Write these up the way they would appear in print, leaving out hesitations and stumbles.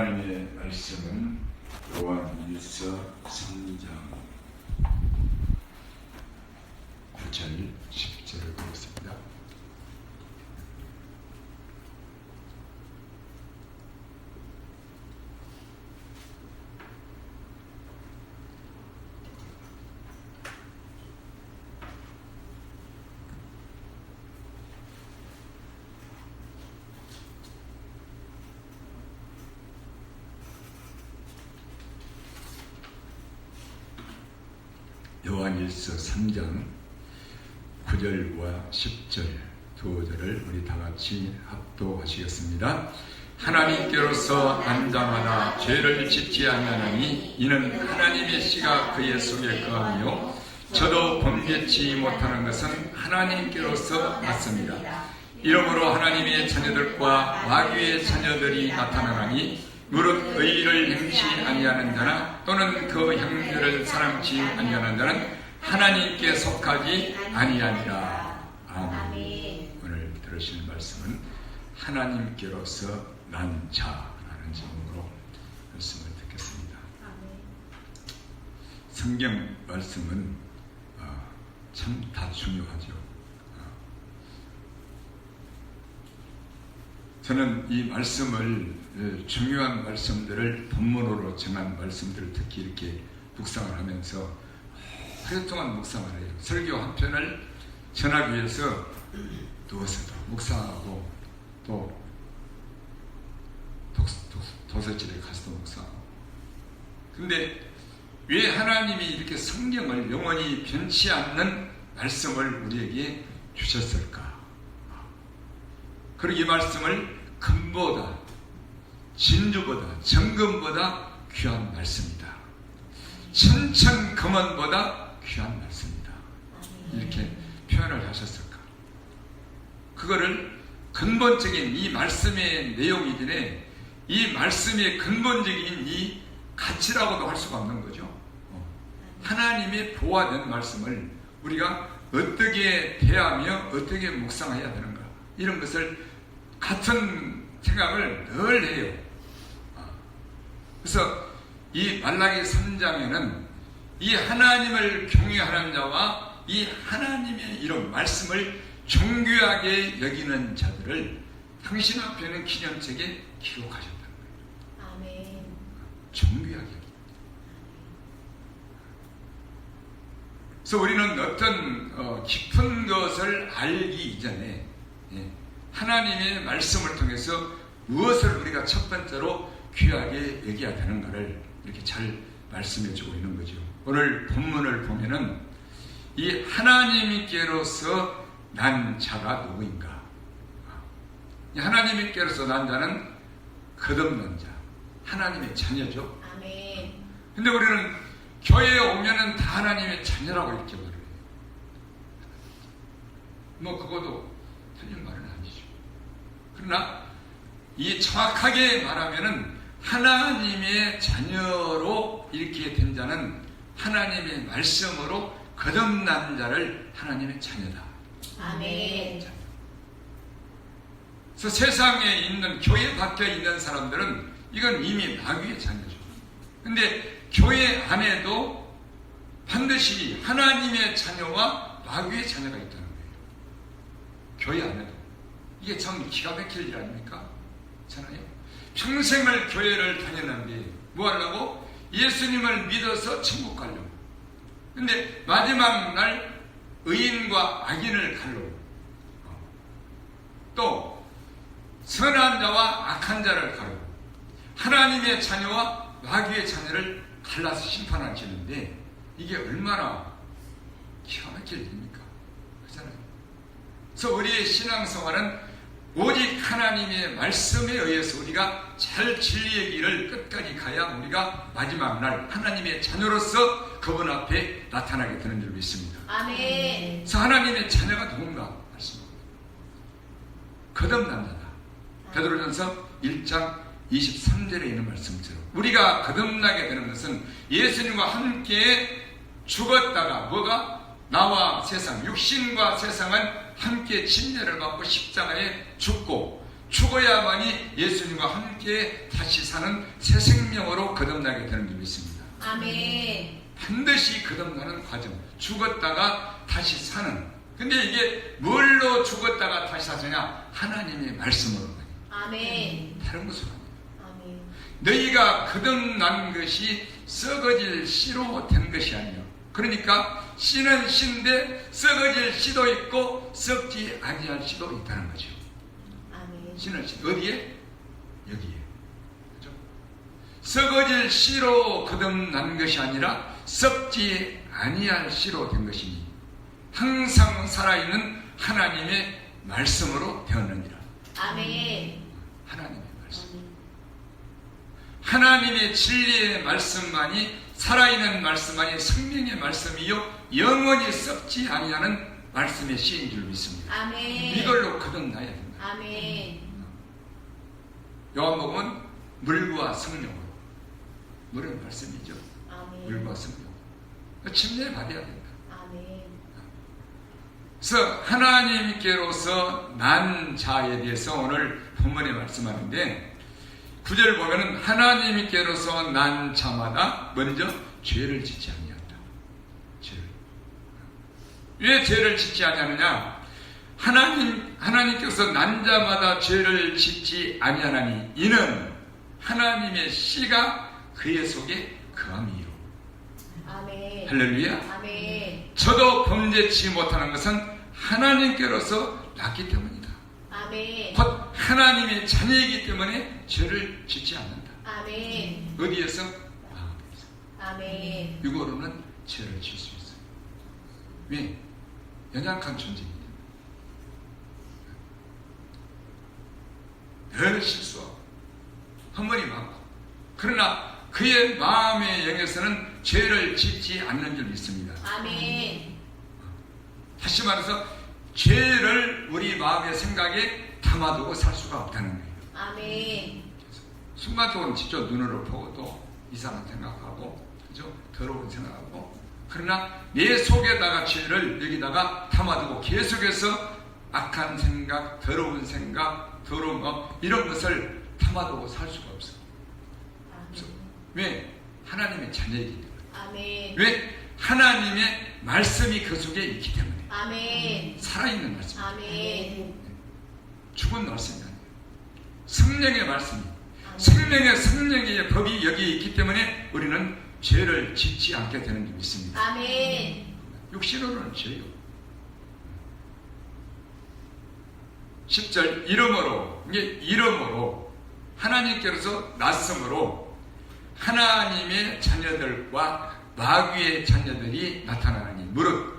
하나님의 말씀은 요한일서 3장 9절 10절을 보겠습니다. 요한일서 3장 9절과 10절 두 절을 우리 다 같이 합독하시겠습니다. 하나님께로서 난 자마다 죄를 짓지 아니하나니 이는 하나님의 씨가 그의 속에 거하며 저도 범죄치 못하는 것은 하나님께로서 났습니다. 이러므로 하나님의 자녀들과 마귀의 자녀들이 나타나나니 무릇 의를 행치 아니하는 자나 또는 그 형제를 사랑치 아니하는 자는 하나님께 속하지 아니하니라. 아멘. 오늘 들으실 말씀은 하나님께로서 난 자라는 제목으로 말씀을 듣겠습니다. 성경 말씀은 참 다 중요하죠. 저는 이 말씀을 중요한 말씀들을 본문으로 정한 말씀들을 특히 이렇게 묵상을 하면서 하루 동안 묵상을 해요. 설교 한 편을 전하기 위해서 누워서 묵상하고 또 도서실에 가서도 묵상하고. 근데 왜 하나님이 이렇게 성경을 영원히 변치 않는 말씀을 우리에게 주셨을까? 그리고 이 말씀을 금보다 진주보다 정금보다 귀한 말씀이다. 천천금원보다 귀한 말씀이다. 이렇게 표현을 하셨을까? 그거를 근본적인 이 말씀의 내용이기에 이 말씀의 근본적인 이 가치라고도 할 수가 없는 거죠. 하나님의 보화된 말씀을 우리가 어떻게 대하며 어떻게 묵상해야 되는가, 이런 것을 같은 생각을 늘 해요. 그래서 이 말라기 3장에는 이 하나님을 경외하는 자와 이 하나님의 이런 말씀을 존귀하게 여기는 자들을 당신 앞에는 기념책에 기록하셨다는 거예요. 아멘. 존귀하게. 그래서 우리는 어떤 깊은 것을 알기 이전에 하나님의 말씀을 통해서 무엇을 우리가 첫 번째로 귀하게 여겨야 되는가를 이렇게 잘 말씀해 주고 있는 거죠. 오늘 본문을 보면은 이 하나님께로서 난 자가 누구인가? 이 하나님께로서 난 자는 거듭난 자, 하나님의 자녀죠. 아멘. 근데 우리는 교회에 오면은 다 하나님의 자녀라고 이렇게 말을 해요. 뭐 그것도 틀린 말은 아니죠. 그러나 이 정확하게 말하면은 하나님의 자녀로 이렇게 된 자는 하나님의 말씀으로 거듭난 자를 하나님의 자녀다. 아멘. 그래서 세상에 있는 교회 밖에 있는 사람들은 이건 이미 마귀의 자녀죠. 근데 교회 안에도 반드시 하나님의 자녀와 마귀의 자녀가 있다는 거예요. 교회 안에도. 이게 참 기가 막힐 일 아닙니까? 잖아요. 평생을 교회를 다녔는데 뭐 하려고? 예수님을 믿어서 천국 가려고. 근데 마지막 날 의인과 악인을 가려고. 또 선한 자와 악한 자를 가려고. 하나님의 자녀와 마귀의 자녀를 갈라서 심판하시는데 이게 얼마나 기가 막힐 일입니까? 그렇잖아요. 그래서 우리의 신앙생활은 오직 하나님의 말씀에 의해서 우리가 잘 진리의 길을 끝까지 가야 우리가 마지막 날 하나님의 자녀로서 그분 앞에 나타나게 되는 줄 믿습니다. 아멘. 그래서 하나님의 자녀가 누군가 말씀합니다. 거듭난 자다. 베드로전서 1장 23절에 있는 말씀처럼 우리가 거듭나게 되는 것은 예수님과 함께 죽었다가 뭐가? 나와 세상, 육신과 세상은 함께 침례를 받고 십자가에 죽고 죽어야만이 예수님과 함께 다시 사는 새 생명으로 거듭나게 되는 줄 믿습니다. 아멘. 반드시 거듭나는 과정, 죽었다가 다시 사는. 근데 이게 뭘로 죽었다가 다시 사느냐? 하나님의 말씀으로. 아멘. 다른 것으로 아니에요. 아멘. 너희가 거듭난 것이 썩어질 씨로 된 것이 아니에요. 그러니까 씨는 씨인데 썩어질 씨도 있고 썩지 아니할 씨도 있다는 거죠. 아멘. 씨는 씨 어디에? 여기에. 그렇죠? 썩어질 씨로 거듭난 것이 아니라 썩지 아니할 씨로 된 것이니 항상 살아있는 하나님의 말씀으로 되었느니라. 아멘. 하나님의 말씀. 아멘. 하나님의 진리의 말씀만이 살아있는 말씀만이 생명의 말씀이요 영원히 썩지 아니하는 말씀의 씨인 줄 믿습니다. 아멘. 이걸로 거듭나야 된다. 아멘. 요한복음은 물과 성령으로. 물은 말씀이죠. 아멘. 물과 성령. 침례 받아야 된다. 아멘. 그래서 하나님께로서 난 자에 대해서 오늘 본문에 말씀하는데 9절 보면은 하나님께로서 난 자마다 먼저 죄를 짓지 아니한다. 죄를. 왜 죄를 짓지 아니하느냐? 하나님께서 난 자마다 죄를 짓지 아니하나니 이는 하나님의 씨가 그의 속에 거함이요. 아멘. 할렐루야. 아멘. 저도 범죄치 못하는 것은 하나님께로서 났기 때문이다. 아멘. 곧 하나님의 자녀이기 때문에 죄를 짓지 않는다. 아멘. 어디에서? 마음에서. 아멘. 육으로는 죄를 질 수 있어요. 왜? 연약한 존재이기 때문에. 늘 실수하고 헛머리 맞고 그러나 그의 마음의 영에서는 죄를 짓지 않는 줄 믿습니다. 아멘. 다시 말해서 죄를 우리 마음의 생각에 담아두고 살 수가 없다는 거예요. 아멘. 순간적으로 직접 눈으로 보고도 이상한 생각하고 그죠? 더러운 생각하고 그러나 내 속에다가 죄를 여기다가 담아두고 계속해서 악한 생각, 더러운 생각, 더러운 것 이런 것을 담아두고 살 수가 없어. 왜? 하나님의 자녀이기 때문에. 아멘. 왜? 하나님의 말씀이 그 속에 있기 때문에. 아멘. 살아있는 말씀. 아멘. 죽은 말씀이 아니에요. 성령의 말씀이. 아멘. 성령의 법이 여기에 있기 때문에 우리는 죄를 짓지 않게 되는 줄 믿습니다. 아멘. 육신으로는 죄요. 10절 이름으로 이게 이름으로 하나님께로서 낯섦으로 하나님의 자녀들과 마귀의 자녀들이 나타나니 무릇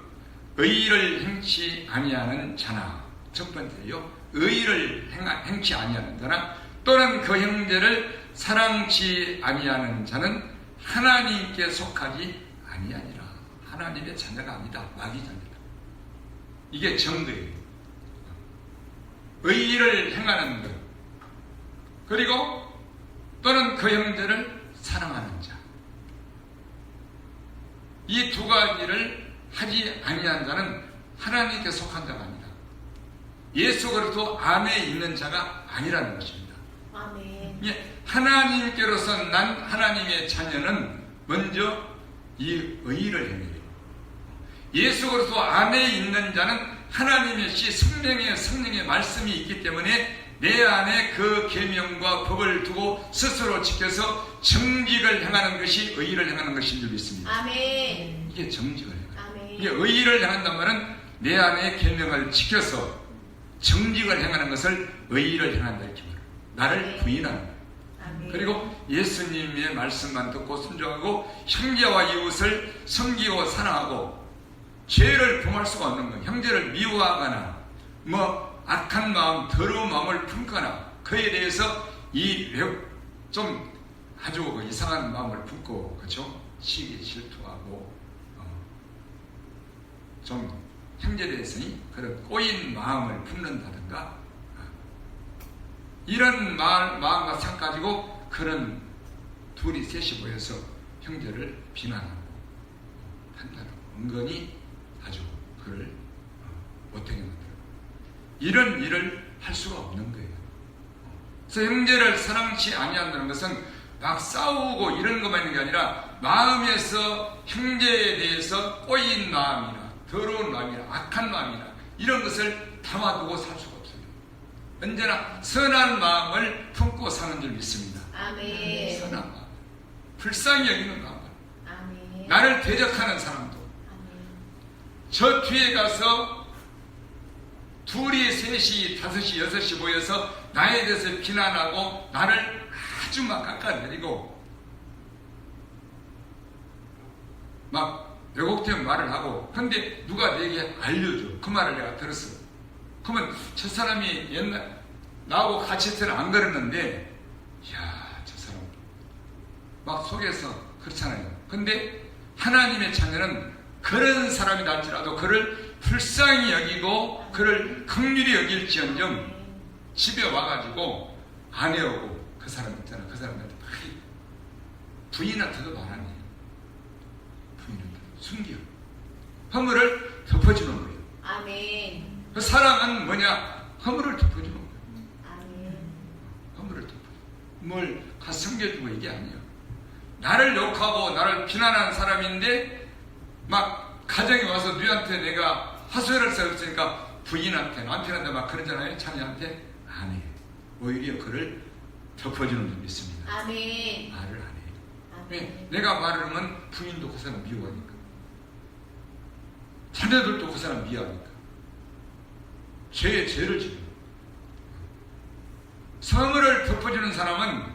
의를 행치 아니하는 자나 첫 번째요 의를 행치 아니하는 자나 또는 그 형제를 사랑치 아니하는 자는 하나님께 속하지 아니하니라. 하나님의 자녀가 아니다. 마귀 자녀다. 이게 정도예요. 의를 행하는 것 그리고 또는 그 형제를 사랑하는 자. 이 두 가지를 하지 아니한 자는 하나님께 속한 자가 아니다. 예수 그리스도 안에 있는 자가 아니라는 것입니다. 아멘. 하나님께로서 난 하나님의 자녀는 먼저 이 의를 행해요. 예수 그리스도 안에 있는 자는 하나님의 씨 성령의 말씀이 있기 때문에 내 안에 그 계명과 법을 두고 스스로 지켜서 정직을 행하는 것이 의를 행하는 것인 줄 믿습니다. 아멘. 이게 정직을 행하는 아멘. 이게 의를 행한단 말은 내 안에 계명을 지켜서 정직을 행하는 것을 의를 행한다 이렇게 말해요. 나를 부인하는 거예요. 아멘. 그리고 예수님의 말씀만 듣고 순종하고 형제와 이웃을 섬기고 사랑하고 죄를 범할 수가 없는 거예요. 형제를 미워하거나 악한 마음, 더러운 마음을 품거나 그에 대해서 좀 아주 이상한 마음을 품고 그렇죠? 시기 질투하고 좀 형제에 대해서 그런 꼬인 마음을 품는다든가 이런 마음과 상 가지고 그런 둘이 셋이 모여서 형제를 비난하고 판단하고 은근히 아주 그를 못하게 만들고 이런 일을 할 수가 없는 거예요. 그래서 형제를 사랑치 아니한다는 것은 막 싸우고 이런 것만 있는 게 아니라 마음에서 형제에 대해서 꼬인 마음이나 더러운 마음이나 악한 마음이나 이런 것을 담아두고 살 수가 없어요. 언제나 선한 마음을 품고 사는 줄 믿습니다. 아멘. 선한 마음, 불쌍히 여기는 마음, 아멘. 나를 대적하는 사람도 아멘. 저 뒤에 가서 둘이, 셋이, 다섯이, 여섯이 모여서 나에 대해서 비난하고 나를 아주 막 깎아내리고 막 왜곡된 말을 하고, 근데 누가 내게 알려줘. 그 말을 내가 들었어. 그러면 저 사람이 옛날 나하고 같이 있을 때는 안 그랬는데, 이야, 저 사람 막 속에서 그렇잖아요. 근데 하나님의 자녀는 그런 사람이 날지라도 그를 불쌍히 여기고 그를 긍휼히 여길지언정 집에 와가지고 아내하고 그 사람 있잖아. 그 사람한테 막 부인한테도 말하네. 부인한테 숨겨. 허물을 덮어주는 거예요. 아멘. 그 사랑은 뭐냐? 허물을 덮어주는 거예요. 아멘. 허물을 덮어주는 거예요. 뭘 가서 숨겨주고 이게 아니에요. 나를 욕하고 나를 비난하는 사람인데 막 가정에 와서 너한테 내가 하소연을 써있으니까 부인한테 남편한테 막 그러잖아요. 자녀한테 안 해. 오히려 그를 덮어주는 줄 믿습니다. 아멘. 말을 안 해요. 왜? 아멘. 내가 말을 하면 부인도 그 사람 미워하니까, 자녀들도 그 사람 미워하니까 죄를 지어요. 성을 덮어주는 사람은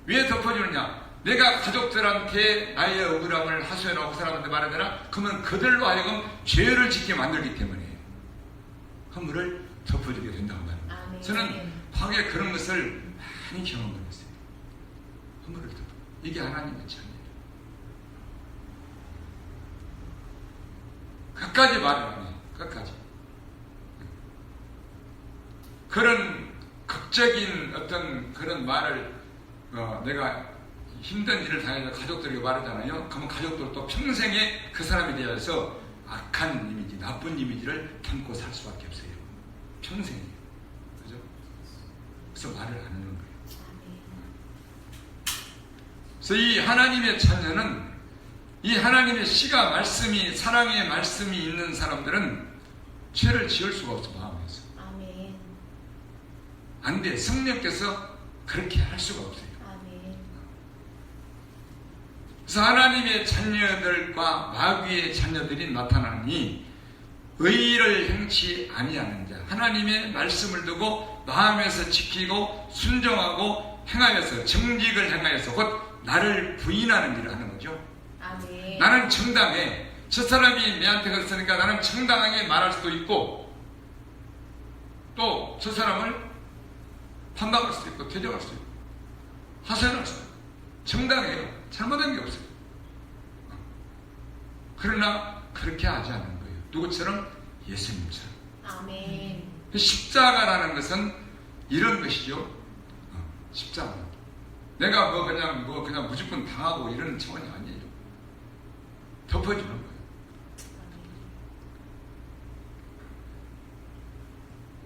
왜 덮어주느냐? 내가 가족들한테 나의 억울함을 하소연하고 그 사람한테 말하잖아. 그러면 그들로 하여금 죄를 짓게 만들기 때문에 허물을 덮어주게 된다고 말합니다. 아멘. 저는 과거에 그런 것을 많이 경험을 했어요. 허물을 덮어. 이게 하나님의 자녀예요. 끝까지 말을 안 해요. 끝까지. 그런 극적인 어떤 그런 말을 내가 힘든 일을 당해서 가족들에게 말하잖아요. 그러면 가족들도 평생에 그 사람에 대해서 악한 이미지, 나쁜 이미지를 담고 살 수밖에 없어요. 평생에. 그죠? 그래서 말을 안 하는 거예요. 그래서 이 하나님의 자녀는, 이 하나님의 씨가 말씀이, 사랑의 말씀이 있는 사람들은 죄를 지을 수가 없어, 마음에서. 아멘. 안 돼. 성령께서 그렇게 할 수가 없어요. 아멘. 그래서 하나님의 자녀들과 마귀의 자녀들이 나타나니 의를 행치 아니하는 자, 하나님의 말씀을 두고 마음에서 지키고 순종하고 행하여서 정직을 행하여서 곧 나를 부인하는 일을 하는 거죠. 아멘. 나는 정당해. 저 사람이 내한테 그랬으니까 나는 정당하게 말할 수도 있고, 또 저 사람을 판박할 수도 있고 대적할 수도 있고 하소연할 수도 있고 정당해요. 잘못한 게 없어요. 그러나 그렇게 하지 않는 거예요. 누구처럼? 예수님처럼. 아멘. 십자가라는 것은 이런 것이죠. 십자가. 내가 그냥 무조건 당하고 이런 차원이 아니에요. 덮어주는 거예요.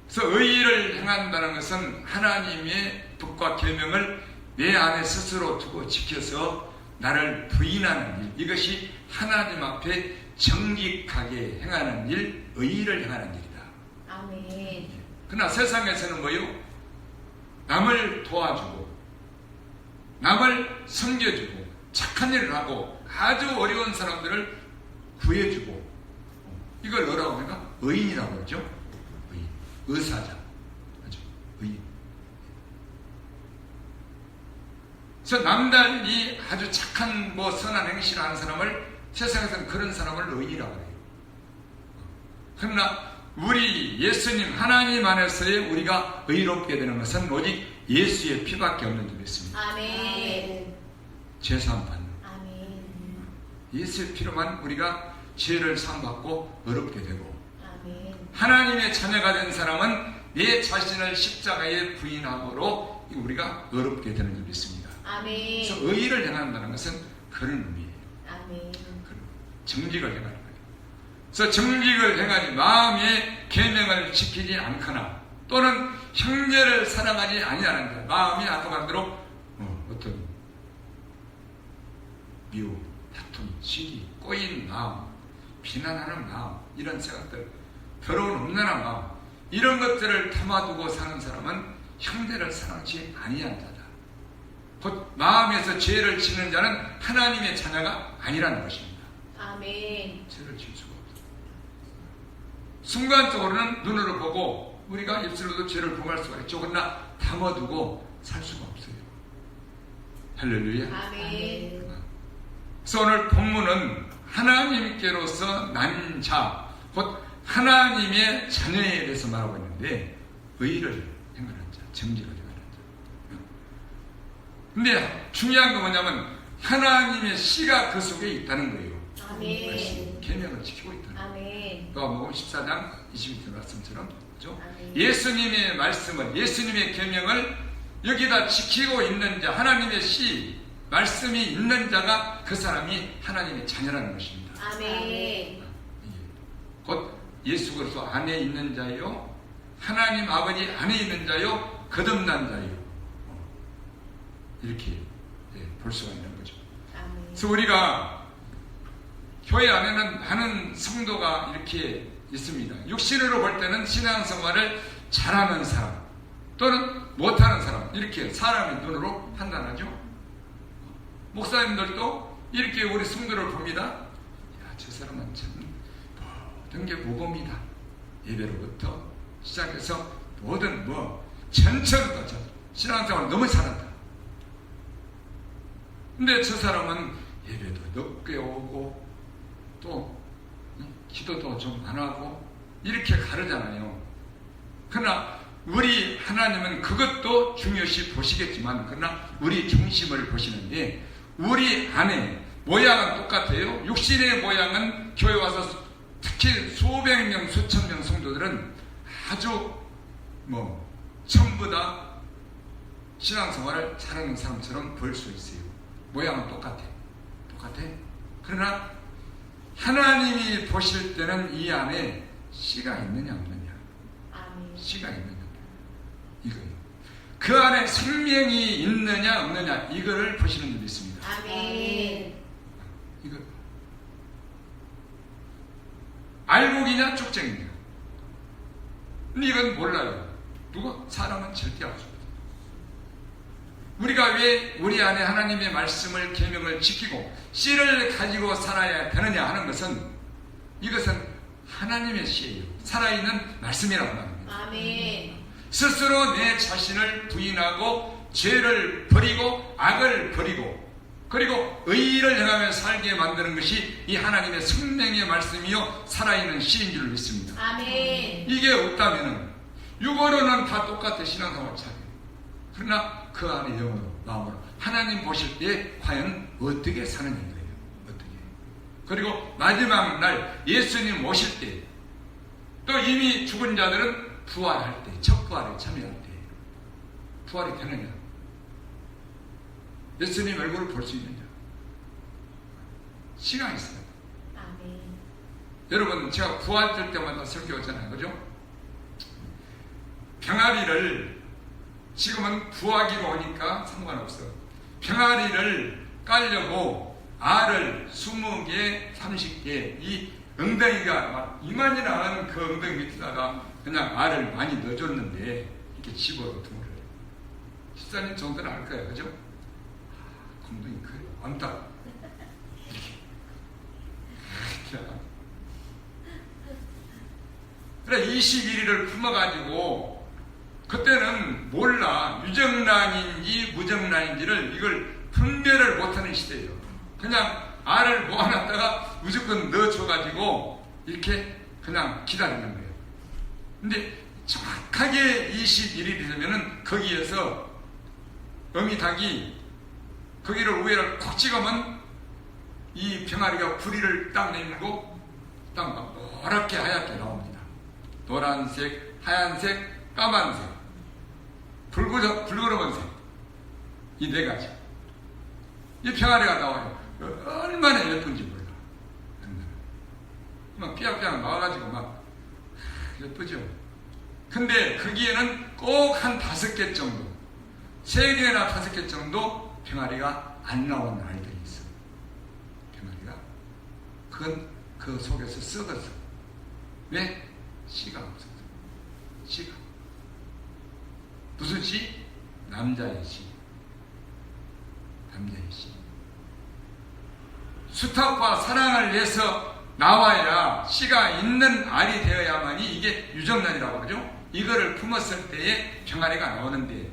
그래서 의의를 행한다는 것은 하나님의 법과 계명을 내 안에 스스로 두고 지켜서 나를 부인하는 일, 이것이 하나님 앞에 정직하게 행하는 일, 의의를 행하는 일이다. 아멘. 그러나 세상에서는 뭐요? 남을 도와주고 남을 섬겨주고 착한 일을 하고 아주 어려운 사람들을 구해주고, 이걸 뭐라고 합니까? 의인이라고 그러죠. 의인, 의사자, 그렇죠? 의인. 그래서 남달리 아주 착한 선한 행실을 하는 사람을 세상에서는 그런 사람을 의인이라고 해요. 그러나 우리 예수님 하나님 안에서의 우리가 의롭게 되는 것은 오직 예수의 피밖에 없는 줄 믿습니다. 아멘. 죄사함 받는. 아멘. 예수의 피로만 우리가 죄를 사함받고 의롭게 되고, 아멘. 하나님의 자녀가 된 사람은 내 자신을 십자가에 부인함으로 우리가 의롭게 되는 줄 믿습니다. 아멘. 그래서 의의를 행한다는 것은 그런 의미예요. 아멘. 정직을 행하는 거예요. 그래서 정직을 행하니 마음의 계명을 지키지 않거나 또는 형제를 사랑하지 아니하는 자, 마음이 아까 말한 대로 어떤 미움, 다툼, 시기, 꼬인 마음, 비난하는 마음, 이런 생각들, 더러운 음란한 마음, 이런 것들을 담아두고 사는 사람은 형제를 사랑하지 아니한 자다. 곧 마음에서 죄를 짓는 자는 하나님의 자녀가 아니라는 것입니다. 아멘. 죄를 지을 수가 없어요. 순간적으로는 눈으로 보고 우리가 입술로도 죄를 범할 수가 있죠. 그러나 담아두고 살 수가 없어요. 할렐루야. 아멘. 그래서 오늘 본문은 하나님께로서 난 자, 곧 하나님의 자녀에 대해서 말하고 있는데, 의를 행하는 자, 정직을 행하는 자. 근데 중요한 건 뭐냐면 하나님의 씨가 그 속에 있다는 거예요. 아멘. 계명을 지키고 있다는 거예요. 아멘. 누가복음 14장 22절 말씀처럼, 그렇죠? 아멘. 예수님의 말씀을, 예수님의 계명을 여기다 지키고 있는 자, 하나님의 씨 말씀이 있는 자가 그 사람이 하나님의 자녀라는 것입니다. 아멘. 곧 예수 그리스도 안에 있는 자요, 하나님 아버지 안에 있는 자요, 거듭난 자요, 이렇게 볼 수가 있는 거죠. 아멘. 그래서 우리가 교회 안에는 많은 성도가 이렇게 있습니다. 육신으로 볼 때는 신앙생활을 잘하는 사람 또는 못하는 사람, 이렇게 사람의 눈으로 판단하죠. 목사님들도 이렇게 우리 성도를 봅니다. 야, 저 사람은 참 모든 게 모범이다. 예배로부터 시작해서 모든 전체로 다 신앙생활을 너무 잘한다. 근데 저 사람은 예배도 늦게 오고 또 기도도 좀 안 하고 이렇게 가르잖아요. 그러나 우리 하나님은 그것도 중요시 보시겠지만, 그러나 우리 중심을 보시는데, 우리 안에 모양은 똑같아요. 육신의 모양은 교회 와서 특히 수백 명, 수천 명 성도들은 아주 전부 다 신앙생활을 잘하는 사람처럼 보일 수 있어요. 모양은 똑같아. 그러나 하나님이 보실 때는 이 안에 씨가 있느냐 없느냐, 아멘. 씨가 있느냐 이거예요. 그 안에 생명이 있느냐 없느냐 이거를 보시는 분이 있습니다. 아멘. 이거 알곡이냐 쭉정이냐, 근데 이건 몰라요. 누가? 사람은 절대 알 수 없어요. 우리가 왜 우리 안에 하나님의 말씀을, 계명을 지키고 씨를 가지고 살아야 되느냐 하는 것은, 이것은 하나님의 씨예요. 살아있는 말씀이라고 말합니다. 아멘. 스스로 내 자신을 부인하고 죄를 버리고 악을 버리고 그리고 의를 행하며 살게 만드는 것이 이 하나님의 생명의 말씀이요 살아있는 씨인 줄 믿습니다. 아멘. 이게 없다면 육어로는 다 똑같아 신앙생활 잘해요. 그러나 그 안에 영으로, 마음으로 하나님 보실 때 과연 어떻게 사느냐 이거예요. 어떻게. 그리고 마지막 날 예수님 오실 때, 또 이미 죽은 자들은 부활할 때, 첫 부활에 참여할 때 부활이 되느냐, 예수님 얼굴을 볼 수 있느냐, 시간이 있어요. 아멘. 여러분, 제가 부활될 때마다 설교하잖아요, 그죠? 병아리를, 지금은 부화기로 오니까 상관없어. 병아리를 깔려고 알을 20개, 30개, 이 엉덩이가 막 이만이나 하는 그 엉덩이 밑에다가 그냥 알을 많이 넣어줬는데, 이렇게 집어서 드물어요. 집사님 정도는 알 거예요, 그죠? 엉덩이 커요. 암탉. 그래, 21일을 품어가지고, 그때는 몰라. 유정란인지 무정란인지를 이걸 분별을 못하는 시대예요. 그냥 알을 모아놨다가 무조건 넣어줘가지고 이렇게 그냥 기다리는 거예요. 근데 정확하게 21일이 되면은 거기에서 어미닭이 거기를 우회를 콕 찍으면 이 병아리가 부리를 딱 내밀고 딱 노랗게 하얗게 나옵니다. 노란색, 하얀색, 까만색, 붉은색, 이 네 가지. 이 병아리가 나와요. 얼마나 예쁜지 몰라. 막 삐약삐약 나와가지고 막 예쁘죠. 근데 거기에는 꼭 한 5개 정도, 3개나 5개 정도 병아리가 안 나오는 아이들이 있어요. 병아리가. 그건 그 속에서 썩었어. 왜? 씨가 없었어. 씨가. 무슨 씨? 남자의 씨. 남자의 씨. 수탉과 사랑을 위해서 나와야 씨가 있는 알이 되어야만이 이게 유정란이라고 그러죠. 이거를 품었을 때에 병아리가 나오는데,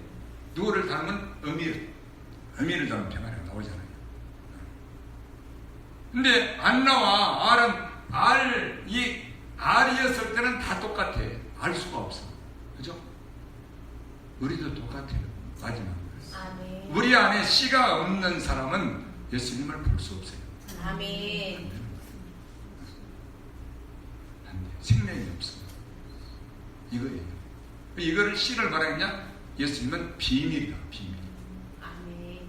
누구를 닮은 어미를 닮은 병아리가 나오잖아요. 근데 안 나와. 이 알이었을 때는 다 똑같아. 알 수가 없어. 그죠? 우리도 똑같아요. 마지막으로. 아멘. 우리 안에 씨가 없는 사람은 예수님을 볼 수 없어요. 아멘. 안 돼. 생명이 없어. 이거예요. 이거를 씨를 말하겠냐? 예수님은 비밀이다. 비밀. 아멘.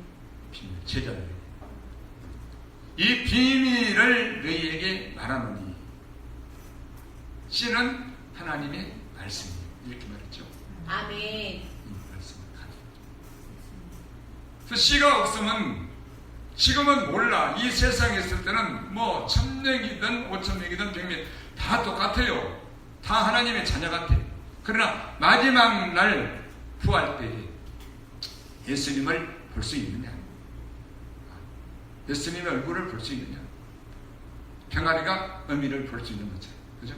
비밀. 제자들. 이 비밀을 너희에게 말하노니, 씨는 하나님의 말씀이에요. 이렇게 말했죠. 아멘. 이 말씀을 가지고. 그래서 씨가 없으면 지금은 몰라. 이 세상에 있을 때는 뭐 1000명이든 5000명이든 100명 다 똑같아요. 다 하나님의 자녀 같아요. 그러나 마지막 날 부활 때에 예수님을 볼 수 있느냐? 예수님의 얼굴을 볼 수 있느냐? 병아리가 어미를 볼 수 있는 거죠. 그죠?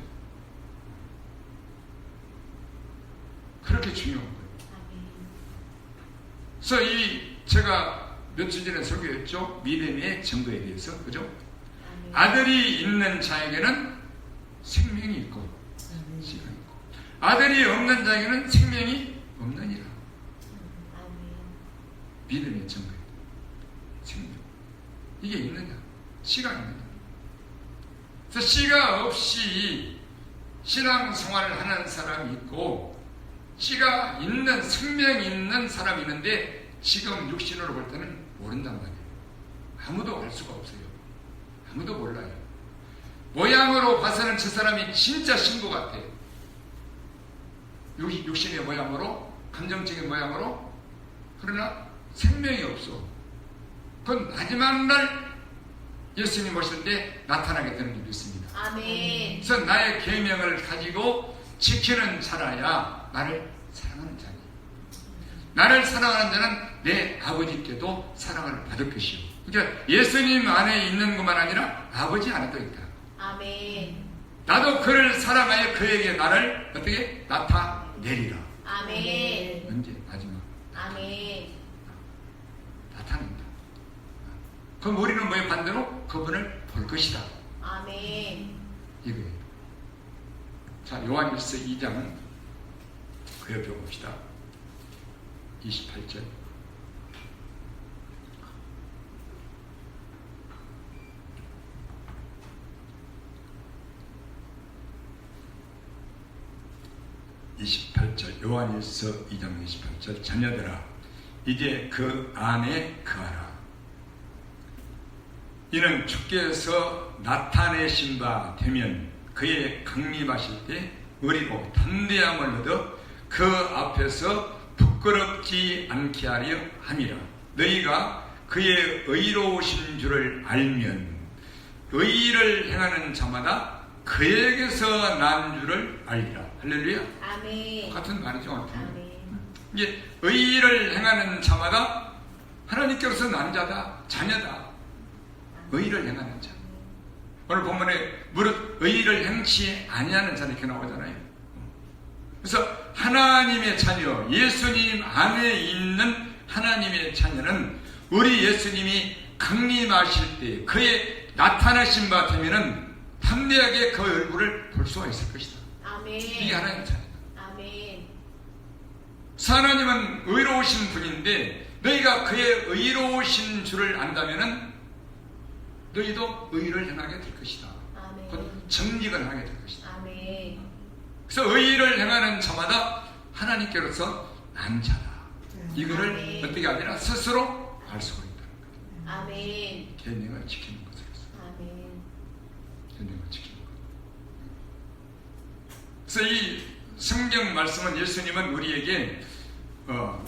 그렇게 중요한 거예요. 아멘. 그래서 제가 며칠 전에 설교했죠. 믿음의 증거에 대해서. 그죠? 아멘. 아들이 있는 자에게는 생명이 있고 씨가 있고, 아들이 없는 자에게는 생명이 없느니라. 아멘. 믿음의 증거. 생명. 이게 있느냐? 씨가 있느냐? 그래서 씨가 없이 신앙생활을 하는 사람이 있고, 씨가 있는, 생명이 있는 사람이 있는데 지금 육신으로 볼 때는 모른단 말이에요. 아무도 알 수가 없어요. 아무도 몰라요. 모양으로 봐서는 저 사람이 진짜 신부 같아요. 육신의 모양으로, 감정적인 모양으로. 그러나 생명이 없어. 그건 마지막 날 예수님 오실 때 나타나게 되는 줄 믿습니다. 아멘. 그래서 나의 계명을 가지고 지키는 자라야 나를 사랑하는 자니, 나를 사랑하는 자는 내 아버지께도 사랑을 받을 것이요. 그러니까 예수님 안에 있는 것만 아니라 아버지 안에도 있다. 아멘. 나도 그를 사랑하여 그에게 나를 어떻게 나타내리라. 아멘. 언제? 마지막. 아멘. 나타낸다. 그럼 우리는 뭐에 반대로? 그분을 볼 것이다. 아멘. 이거예요. 자, 요한일서 2장 그 옆에 봅시다. 28절. 요한일서 2장 28절. 자녀들아, 이제 그 안에 거하라. 이는 주께서 나타내신 바 되면 그의 강림하실 때 의리로 담대함을 얻어 그 앞에서 부끄럽지 않게 하려 함이라. 너희가 그의 의로우신 줄을 알면 의를 행하는 자마다 그에게서 난 줄을 알리라. 할렐루야. 아멘. 같은 말이죠. 아멘. 이게 의를 행하는 자마다 하나님께로서 난 자다, 자녀다. 의를 행하는 자. 오늘 본문에 무릇 의를 행치 아니하는 자는 이렇게 나오잖아요. 그래서 하나님의 자녀, 예수님 안에 있는 하나님의 자녀는 우리 예수님이 강림하실 때 그의 나타나신 바 되면은 담대하게 그 얼굴을 볼 수가 있을 것이다. 아멘. 이게 하나님의 자녀다. 아멘. 하나님은 의로우신 분인데 너희가 그의 의로우신 줄을 안다면은 너희도 의를 행하게 될 것이다. 아멘. 곧 정직을 하게 될 것이다. 아멘. 그래서 의를 행하는 자마다 하나님께로서 난 자다. 이거를 아멘. 어떻게 아니라 스스로 알 수가 있다는 거예요. 아멘. 계명을 지키는 것으로서. 아멘. 계명을 지키는 것. 그래서 이 성경 말씀은 예수님은 우리에게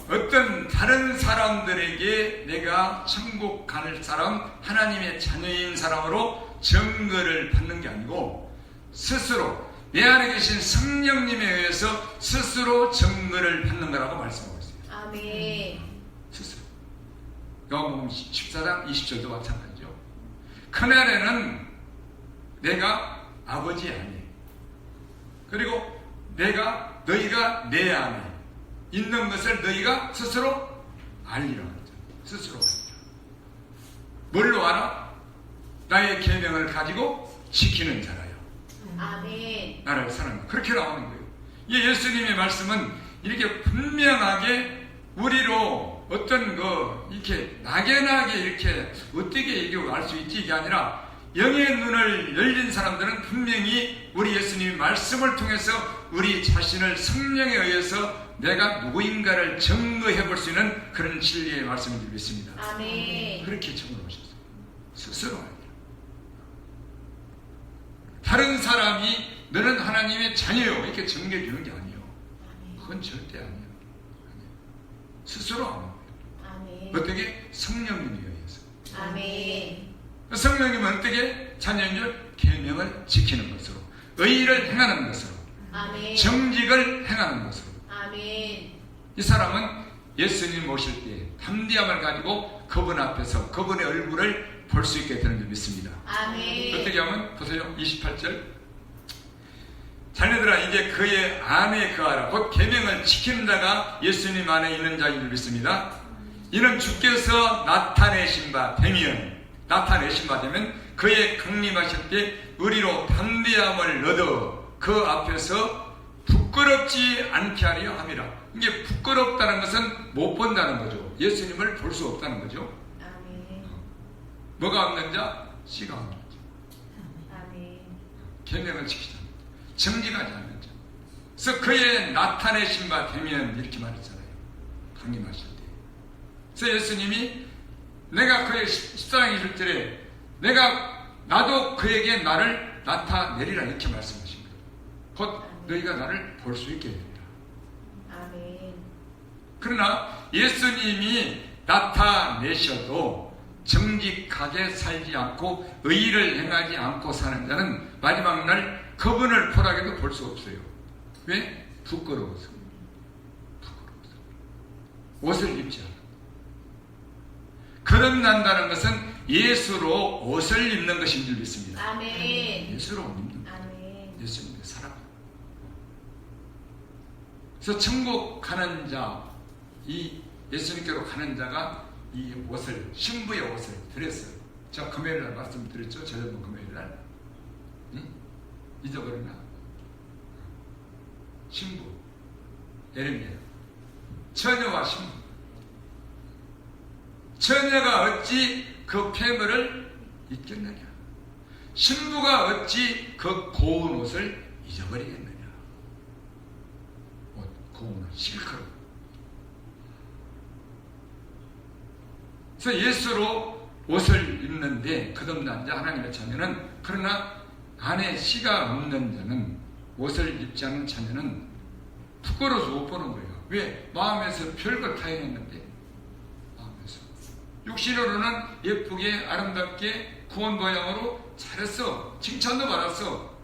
어떤 다른 사람들에게 내가 천국 갈 사람, 하나님의 자녀인 사람으로 증거를 받는 게 아니고 스스로 내 안에 계신 성령님에 의해서 스스로 증거를 받는 거라고 말씀하고 있어요. 아멘. 스스로. 요한복음 14장 20절도 마찬가지죠. 그날에는 내가 아버지 안에, 그리고 너희가 내 안에 있는 것을 너희가 스스로 알리라. 스스로 알리라. 뭘로 알아? 나의 계명을 가지고 지키는 자라요. 아멘. 나를 사랑해. 그렇게 나오는 거예요. 이 예수님의 말씀은 이렇게 분명하게 우리로 어떤 이렇게 막연하게 이렇게 어떻게 이게 알 수 있지 이게 아니라 영의 눈을 열린 사람들은 분명히 우리 예수님의 말씀을 통해서 우리 자신을 성령에 의해서 내가 누구인가를 증거해 볼 수 있는 그런 진리의 말씀을 드리고 있습니다. 아멘. 그렇게 증거하셨어요. 스스로 아니라. 다른 사람이 너는 하나님의 자녀요 이렇게 증거해 주는 게 아니에요. 그건 절대 아니에요. 스스로 아는 거예요. 아멘. 어떻게? 성령님에 의해서. 아멘. 성령님은 어떻게? 자녀인 줄 계명을 지키는 것으로, 의를 행하는 것으로, 아멘. 정직을 행하는 것으로. 아멘. 이 사람은 예수님 모실 때 담대함을 가지고 그분 앞에서 그분의 얼굴을 볼 수 있게 되는 줄 믿습니다. 아멘. 어떻게 하면 보세요. 28절. 자녀들아 이제 그의 안에 거하라. 곧 계명을 지키는 자가 예수님 안에 있는 자인 줄 믿습니다. 이는 주께서 나타내신 바 되면 그의 강림하실 때 우리로 담대함을 얻어 그 앞에서 부끄럽지 않게 하려 함이라. 이게 부끄럽다는 것은 못 본다는 거죠. 예수님을 볼 수 없다는 거죠. 아멘. 뭐가 없는 자? 씨가 없는 자. 아멘. 계명을 지키지 않는 자. 정직하지 않는 자. 그래서 그의 나타내신 바 되면 이렇게 말했잖아요. 강림하실 때. 그래서 예수님이 내가 그의 14장 21절에 나도 그에게 나를 나타내리라 이렇게 말씀하신 거예요. 곧 너희가 나를 볼 수 있게 되리라. 아멘. 그러나 예수님이 나타내셔도 정직하게 살지 않고 의를 행하지 않고 사는 자는 마지막 날 그분을 보라게도 볼 수 없어요. 왜? 부끄러워서. 옷을 입지 않아. 거듭난다는 것은 예수로 옷을 입는 것인 줄 믿습니다. 아멘. 예수로 옷 입는 거예요. 아멘. 예수님의 사랑. 그래서 천국 가는 자, 이 예수님께로 가는 자가 이 옷을, 신부의 옷을 드렸어요. 제가 금요일 날 말씀드렸죠? 저녁 금요일 날. 응? 잊어버렸나? 신부, 예레미야. 처녀와 신부. 처녀가 어찌 그 폐물을 잊겠느냐? 신부가 어찌 그 고운 옷을 잊어버리겠느냐? 고운 옷, 실크로. 그래서 예수로 옷을 입는데 거듭난 자 하나님의 자녀는, 그러나 안에 씨가 없는 자는, 옷을 입지 않은 자녀는 부끄러워서 못 보는 거예요. 왜? 마음에서 별거 다 해냈는데, 마음에서 육신으로는 예쁘게 아름답게 구원 모양으로 잘했어, 칭찬도 받았어,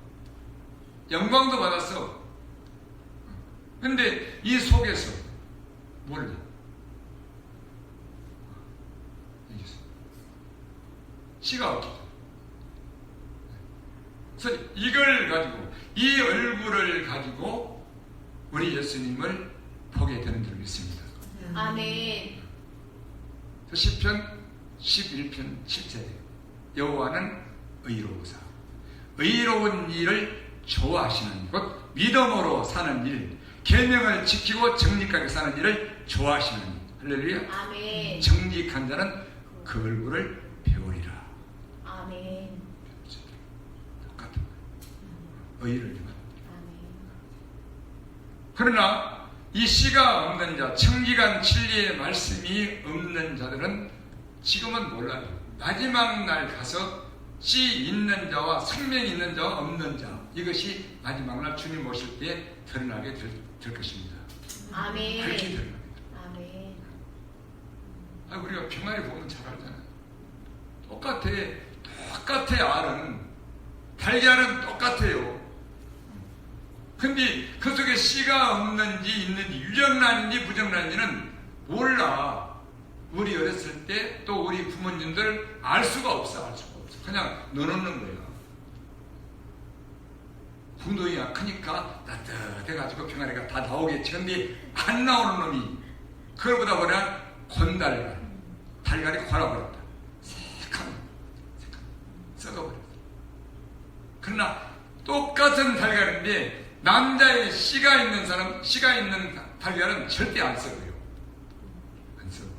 영광도 받았어. 근데 이 속에서 몰라. 씨가 없죠. 그래서 이걸 가지고, 이 얼굴을 가지고 우리 예수님을 보게 되는 줄 믿습니다. 아멘. 시편 11편 7절에 여호와는 의로우사 의로운 일을 좋아하시는, 곧 믿음으로 사는 일, 계명을 지키고 정직하게 사는 일을 좋아하시는, 할렐루야. 아멘. 정직한 자는 그 얼굴을 배우리라. 아멘. 똑같은 의를 입은. 아멘. 그러나 이 씨가 없는 자, 청기간 진리의 말씀이 없는 자들은 지금은 몰라요. 마지막 날 가서 씨 있는 자와 생명이 있는 자와 없는 자, 이것이 마지막 날 주님 오실 때 드러나게 될 것입니다. 아멘. 그렇게 드러납니다. 아멘. 우리가 병아리 보면 잘 알잖아요. 똑같아. 알은 달걀은 똑같아요. 근데 그 속에 씨가 없는지 있는지 유정란인지 무정란인지는 몰라. 우리 어렸을 때 또 우리 부모님들 알 수가 없어. 그냥 넣어놓는 거예요. 분노가 크니까 따뜻해가지고 병아리가 다 나오겠지. 근데 안 나오는 놈이 그거보다 그냥 건달걀, 달걀이 골아버렸다. 새카만 썩어버렸다. 그러나 똑같은 달걀인데 남자의 씨가 있는 사람, 씨가 있는 달걀은 절대 안 썩어요. 안 썩어.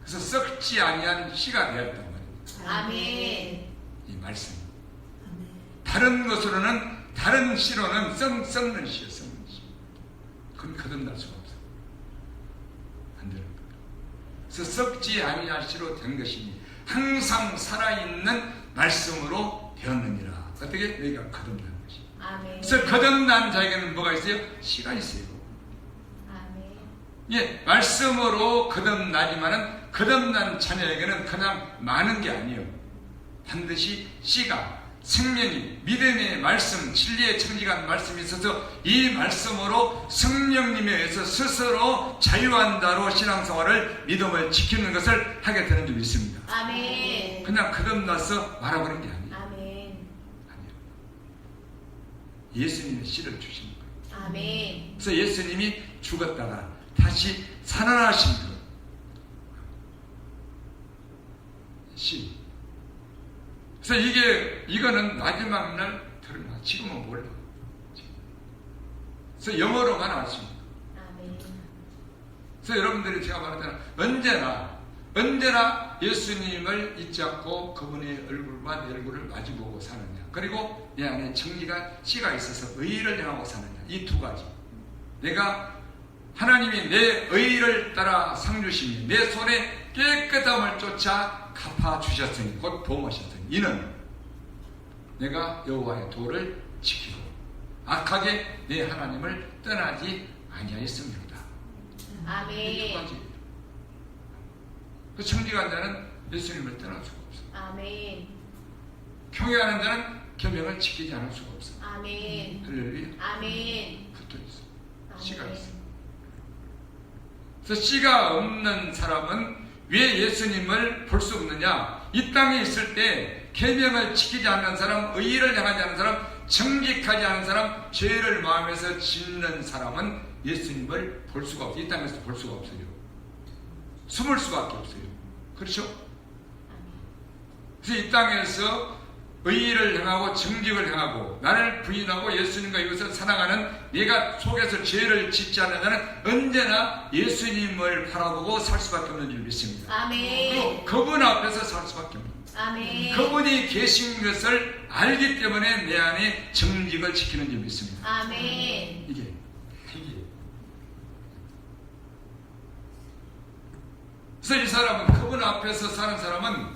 그래서 썩지 아니한 씨가 되었단 말입니다. 아멘. 이 말씀. 다른 것으로는, 다른 씨로는 썩는 씨예요. 썩는 씨. 그건 거듭날 수가 없어. 안 되는 거예요. 그래서 썩지 아니한 씨로 된 것이니 항상 살아있는 말씀으로 되었느니라. 어떻게? 너희가 거듭난 것이. 아멘. 그래서 거듭난 자에게는 뭐가 있어요? 씨가 있어요. 아멘. 예, 말씀으로 거듭나지만은 거듭난 자녀에게는 그냥 많은 게 아니에요. 반드시 씨가, 생명이, 믿음의 말씀, 진리의 청지간 말씀이 있어서 이 말씀으로 성령님에 의해서 스스로 자유한 자로 신앙생활을, 믿음을 지키는 것을 하게 되는 줄 믿습니다. 아멘. 그냥 거듭나서 말아버린 게 아니에요. 아멘. 아니에요. 예수님의 씨를 주시는 거예요. 아멘. 그래서 예수님이 죽었다가 다시 살아나신 것. 씨. 그래서 이거는 마지막 날 드러나. 지금은 몰라. 그래서 영어로만 아십니다. 아멘. 그래서 여러분들이 제가 말하잖아요. 언제나 예수님을 잊지 않고 그분의 얼굴과 내 얼굴을 마주보고 사느냐. 그리고 내 안에 정리가, 씨가 있어서 의의를 향하고 사느냐. 이 두 가지. 내가 하나님이 내 의의를 따라 상 주시니 내 손에 깨끗함을 쫓아 갚아주셨으니, 곧 보험하셨으니, 이는 내가 여호와의 도를 지키고 악하게 내 하나님을 떠나지 아니하였습니다. 아멘. 이 두 가지. 그 청지간 자는 예수님을 떠날 수가 없어. 아멘. 경외하는 자는 계명을 지키지 않을 수가 없어. 아멘. 할렐루야. 아멘. 붙어 있어. 아멘. 씨가 있어. 그래서 씨가 없는 사람은 왜 예수님을 볼 수 없느냐? 이 땅에 있을 때 계명을 지키지 않는 사람, 의의를 향하지 않는 사람, 정직하지 않은 사람, 죄를 마음에서 짓는 사람은 예수님을 볼 수가 없어요. 이 땅에서 볼 수가 없어요. 숨을 수밖에 없어요. 그렇죠? 그래서 이 땅에서 의의를 향하고 정직을 향하고 나를 부인하고 예수님과 이것을 사랑하는, 내가 속에서 죄를 짓지 않는 자는 언제나 예수님을 바라보고 살 수밖에 없는 줄 믿습니다. 아멘. 그리고 그분 앞에서 살 수밖에 없는, 아멘. 그분이 계신 것을 알기 때문에 내 안에 정직을 지키는 줄 믿습니다. 아멘. 이게 그래서 이 사람은, 그분 앞에서 사는 사람은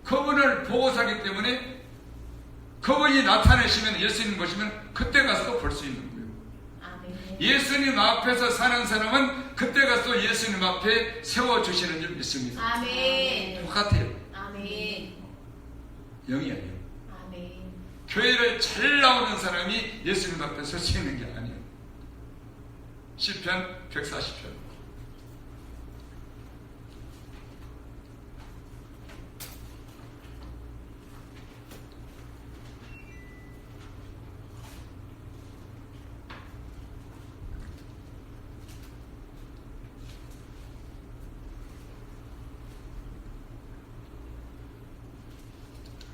그분을 보고 살기 때문에 그분이 나타내시면, 예수님 보시면 그때 가서 또 볼 수 있는 거예요. 아멘. 예수님 앞에서 사는 사람은 그때 가서 예수님 앞에 세워주시는 줄 믿습니다. 아멘. 똑같아요. 아멘. 영이 아니에요. 아멘. 교회를 잘 나오는 사람이 예수님 앞에 설 수 있는 게 아니에요. 시편 140편.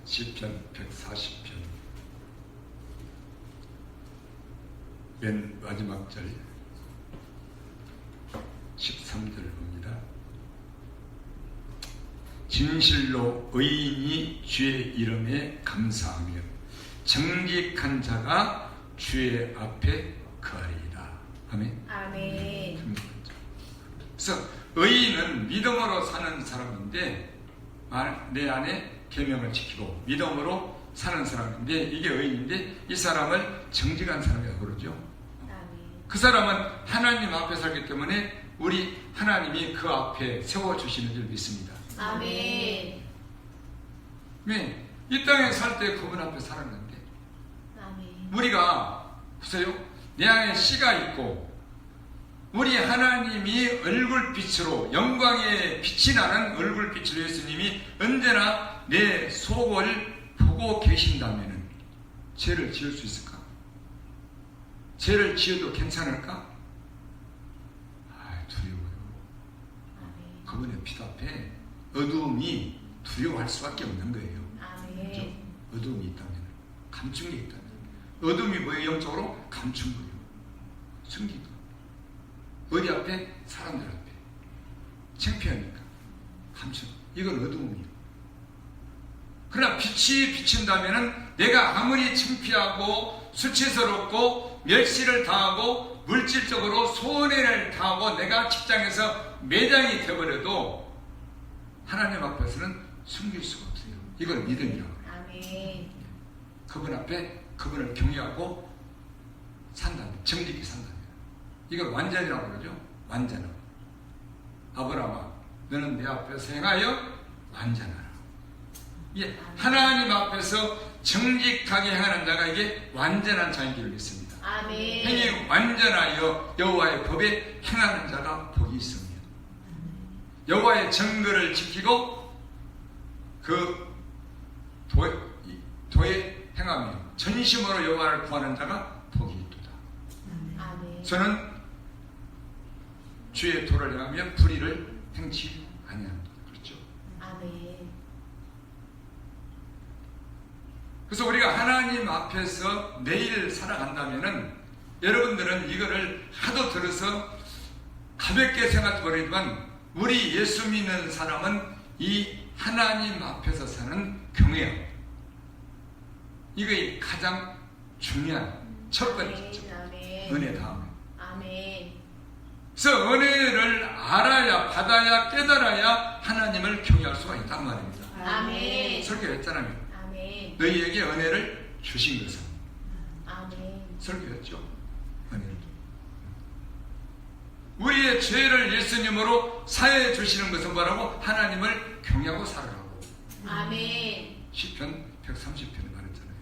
시편 140편 맨 마지막 절 13절을 봅니다. 진실로 의인이 주의 이름에 감사하며 정직한 자가 주의 앞에 거하리이다. 아멘. 아멘. 그래서 의인은 믿음으로 사는 사람인데, 내 안에 계명을 지키고 믿음으로 사는 사람인데 이게 의인인데 이 사람을 정직한 사람이라고 그러죠. 아멘. 그 사람은 하나님 앞에 살기 때문에 우리 하나님이 그 앞에 세워주시는 줄 믿습니다. 아멘. 네, 이 땅에 살 때 그분 앞에 살았는데 아멘. 우리가 보세요. 내 안에 씨가 있고 우리 하나님이 얼굴빛으로 영광의 빛이 나는 얼굴빛으로 예수님이 언제나 내 속을 보고 계신다면 죄를 지을 수 있을까? 죄를 지어도 괜찮을까? 두려워요. 아멘. 그분의 빛 앞에 어두움이 두려워할 수밖에 없는 거예요. 아멘. 그렇죠? 어두움이 있다면, 감춘 게 있다면. 어둠이 뭐예요? 영적으로 감춘 거예요. 숨긴 거. 어디 앞에? 사람들 앞에. 창피하니까. 감춘. 이건 어두움이에요. 그러나 빛이 비친다면 내가 아무리 창피하고 수치스럽고 멸시를 당하고 물질적으로 손해를 당하고 내가 직장에서 매장이 되어버려도 하나님 앞에서는 숨길 수가 없어요. 이걸 믿음이라고 해요. 아멘. 그분 앞에 그분을 경외하고 산다면, 정직히 산다면. 이걸 완전이라고 그러죠. 완전함. 아브라함아, 너는 내 앞에서 행하여 완전하라. 예, 하나님 앞에서 정직하게 행하는 자가 이게 완전한 자인 줄 믿습니다. 아멘. 행위 완전하여 여호와의 법에 행하는 자가 복이 있습니다. 여호와의 정거를 지키고 그 도에 행하며 전심으로 여호와를 구하는 자가 복이 있도다. 아멘. 저는 주의 도를 행하며 불의를 행치 아니합니다. 그렇죠? 아멘. 그래서 우리가 하나님 앞에서 매일 살아간다면은 여러분들은 이거를 하도 들어서 가볍게 생각해버리지만 우리 예수 믿는 사람은 이 하나님 앞에서 사는 경외, 이게 가장 중요한 첫 번째 아멘. 은혜 다음에. 아멘. 그래서 은혜를 알아야, 받아야, 깨달아야 하나님을 경외할 수가 있단 말입니다. 아멘. 설교했잖아요. 아멘. 너희에게 은혜를 주신 것은. 아멘. 설교했죠. 은혜를. 우리의 죄를 예수님으로 사해 주시는 것은 뭐라고? 하나님을 경외하고 살아가고. 아멘. 시편 130편에 말했잖아요.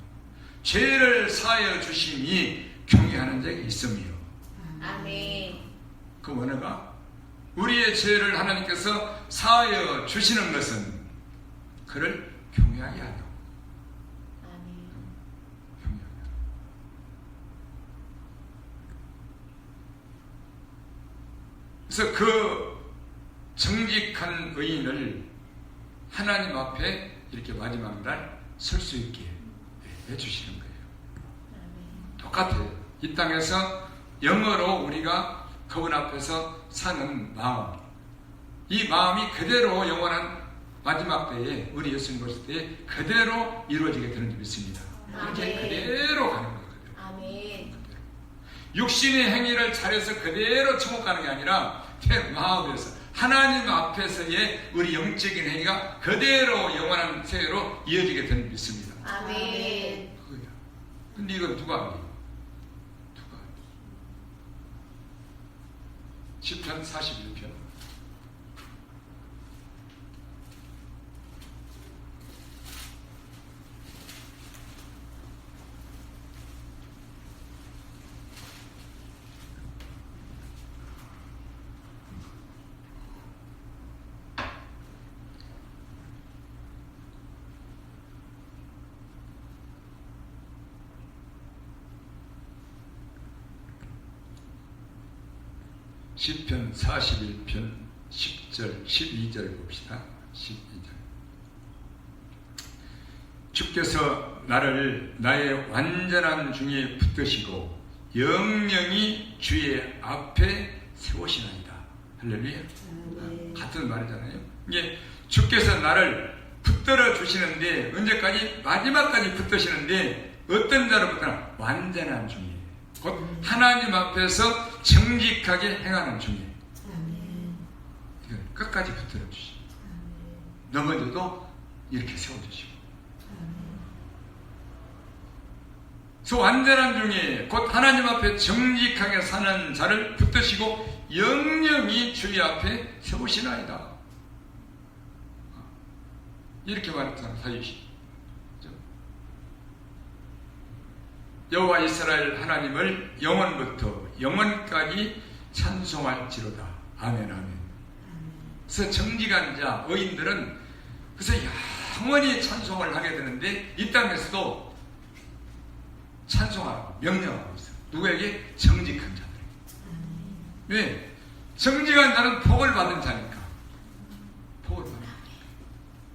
죄를 사하여 주심이 경외하는 자에게 있으며. 아멘. 그 원어가 우리의 죄를 하나님께서 사하여 주시는 것은 그를 경외하게 하려고. 아멘. 경외하게 하려고. 그래서 그 정직한 의인을 하나님 앞에 이렇게 마지막 날 설 수 있게 해주시는 거예요. 아멘. 똑같아요. 이 땅에서 영어로 우리가 그분 앞에서 사는 마음, 이 마음이 그대로 영원한 마지막 때에 우리 예수님 보실 때에 그대로 이루어지게 되는 줄 믿습니다. 이렇게 아멘. 그대로 가는 거예요. 그대로. 아멘. 그대로. 육신의 행위를 잘해서 그대로 천국 가는 게 아니라 내 마음에서 하나님 앞에서의 우리 영적인 행위가 그대로 영원한 세계로 이어지게 되는 줄 믿습니다. 아멘. 그거야. 근데 이건 누가 알아요? 누가 알아요? 시편 41편. 시편 41편 10절 12절 봅시다. 12절. 주께서 나를 나의 완전한 중에 붙드시고 영영이 주의 앞에 세우시나이다. 할렐루야. 같은 말이잖아요. 이게 주께서 나를 붙들어 주시는데 언제까지? 마지막까지 붙드시는데 어떤 자로 붙드나? 완전한 중에. 곧 하나님 앞에서 정직하게 행하는 중에 이걸 끝까지 붙들어 주시. 넘어져도 이렇게 세워주시고, 그 완전한 중에 곧 하나님 앞에 정직하게 사는 자를 붙드시고 영영이 주의 앞에 세우시나이다. 이렇게 말했잖아요. 사유시. 여호와 이스라엘 하나님을 영원부터 영원까지 찬송할지로다. 아멘, 아멘. 그래서 정직한 자, 의인들은 그래서 영원히 찬송을 하게 되는데 이 땅에서도 찬송하고 명령하고 있어요. 누구에게? 정직한 자들. 왜? 정직한 자는 복을 받은 자니까. 복을 받은 자니까.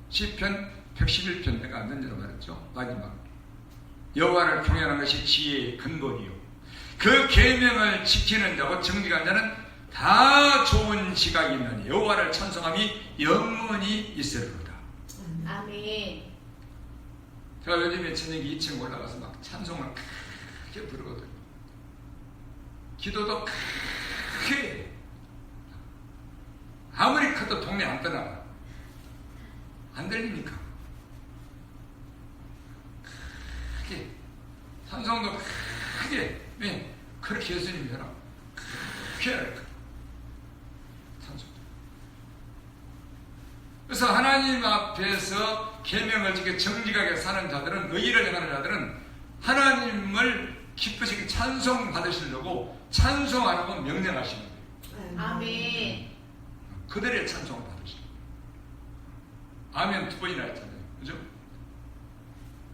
시편 111편 내가 언제나 말했죠. 마지막. 여호와를 경외하는 것이 지혜의 근본이요. 그 계명을 지키는 자고 정직한 자는 다 좋은 지각이 있느니 여호와를 찬송함이 영원히 있으리로다. 아멘. 제가 요즘에 저녁에 2층 올라가서 막 찬송을 크게 부르거든요. 기도도 크게. 아무리 커도 동네 안 떠나가. 안 들리니까. 크게. 찬송도 크게. 왜? 그렇게 예수님이 해라. 크게 해라. 찬송. 그래서 하나님 앞에서 계명을 지켜 정직하게 사는 자들은, 의의를 행하는 자들은 하나님을 기쁘시게 찬송 받으시려고 찬송하라고 명령하시는 거예요. 아멘. 그들의 찬송을 받으시는 거예요. 아멘 두 번이나 했잖아요. 그죠?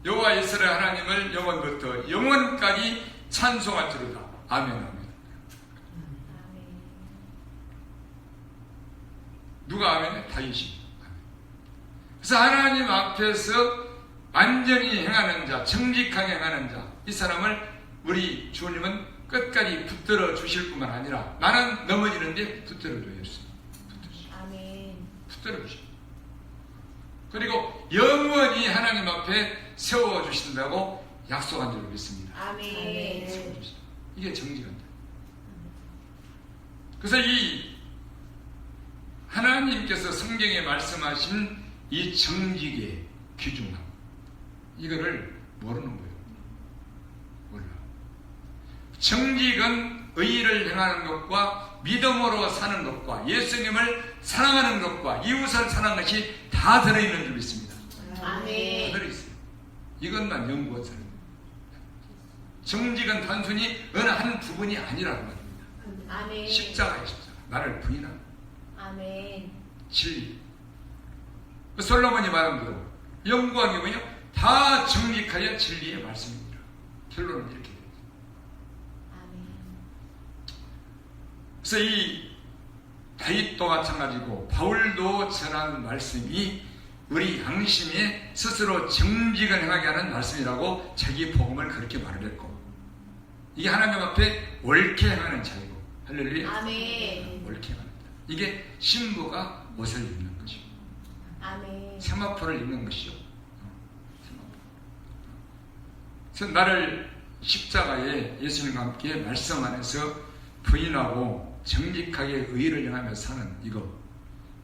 여호와 이스라엘 하나님을 영원부터 영원까지 찬송할지로다. 아멘, 아멘. 아멘. 누가 아멘해? 다윗이. 그래서 하나님 앞에서 완전히 행하는 자, 정직하게 행하는 자, 이 사람을 우리 주님은 끝까지 붙들어 주실 뿐만 아니라 나는 넘어지는데 붙들어 줘야 했어요. 아멘. 붙들어 주시고, 그리고 영원히 하나님 앞에 세워 주신다고 약속한 줄로 믿습니다. 아멘. 세워주신다. 이게 정직한다. 그래서 이 하나님께서 성경에 말씀하신 이 정직의 귀중함, 이거를 모르는 거예요. 몰라. 정직은 의의를 행하는 것과 믿음으로 사는 것과 예수님을 사랑하는 것과 이웃을 사랑하는 것이 다 들어있는 줄 믿습니다. 다 아멘. 들어있어요. 이것만 연구한 사람. 정직은 단순히 어느 한 부분이 아니라는 말입니다. 아멘. 십자가의 십자가. 나를 부인한 아멘. 진리. 솔로몬이 말한 대로 연구한 게 뭐냐? 다 정직하여 진리의 말씀입니다. 결론은 이렇게 됩니다. 아멘. 그래서 이 다윗도 마찬가지고 바울도 전한 말씀이 우리 양심에 스스로 정직을 행하게 하는 말씀이라고 자기 복음을 그렇게 말을 했고, 이게 하나님 앞에 옳게 행하는 자이고, 할렐루야. 아멘. 옳게 행하는 자. 이게 신부가 옷을 입는 것이고, 아멘. 세마포를 입는 것이요. 세마포. 그래서 나를 십자가에 예수님과 함께 말씀 안에서 부인하고 정직하게 의의를 행하며 사는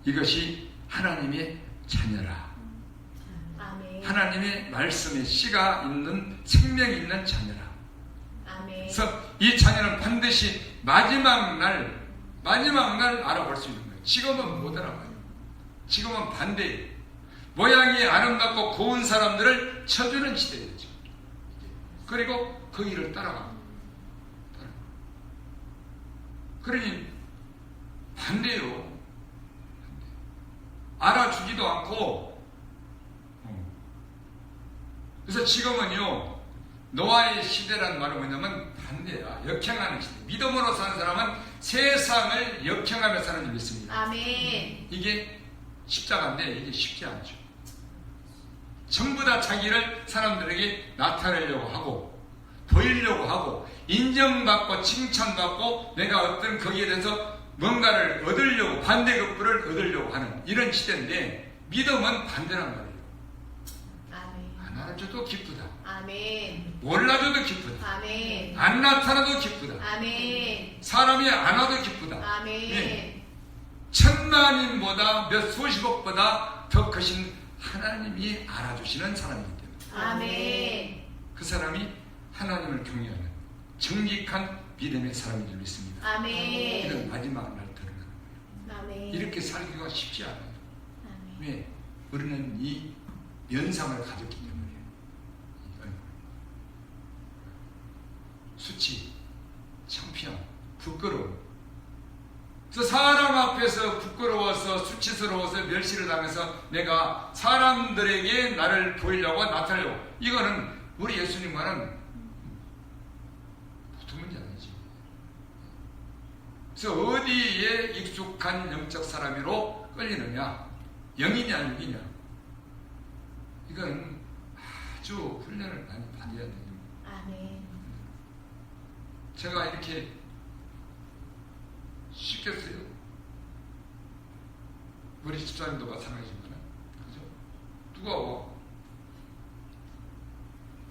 이것이 하나님의 자녀라. 아멘. 하나님의 말씀에 씨가 있는, 생명이 있는 자녀라. 아멘. 그래서 이 자녀는 반드시 마지막 날 알아볼 수 있는 거예요. 지금은 못 알아봐요. 지금은 반대예요. 모양이 아름답고 고운 사람들을 쳐주는 시대죠. 그리고 그 일을 따라갑니다. 그러니 반대요. 알아주지도 않고. 그래서 지금은요, 노아의 시대라는 말은 뭐냐면 반대야. 역행하는 시대. 믿음으로 사는 사람은 세상을 역행하며 사는 줄 믿습니다. 아멘. 이게 십자가인데 이게 쉽지 않죠. 전부 다 자기를 사람들에게 나타내려고 하고, 보이려고 하고, 인정받고 칭찬받고, 내가 어떤 거기에 대해서 뭔가를 얻으려고, 반대급부를 얻으려고 하는 이런 시대인데, 믿음은 반대란 말이에요. 아멘. 안 알아줘도 기쁘다. 아멘. 몰라줘도 기쁘다. 아멘. 안 나타나도 기쁘다. 아멘. 사람이 안 와도 기쁘다. 아멘. 네. 천만인보다 몇 수십억보다 더 크신 하나님이 알아주시는 사람이기 때문에 아멘. 그 사람이 하나님을 경외하는 정직한 믿음의 사람인 줄 믿습니다. 아멘. 이런 마지막 날 드러나는 거예요. 아멘. 이렇게 살기가 쉽지 않아요. 아멘. 왜? 우리는 이 연상을 가졌기 때문에 수치, 창피함, 부끄러움. 그래서 사람 앞에서 부끄러워서 수치스러워서 멸시를 당해서 내가 사람들에게 나를 보이려고 나타내려고, 이거는 우리 예수님과는 보통 문제 아니지. 그래서 어디에 익숙한 영적 사람으로 끌리느냐, 영이냐 육이냐, 이건 아주 훈련을 많이 받아야 돼요. 아멘. 제가 이렇게 쉽겠어요? 우리 집사님도 마찬가지지만, 그죠? 누가 와?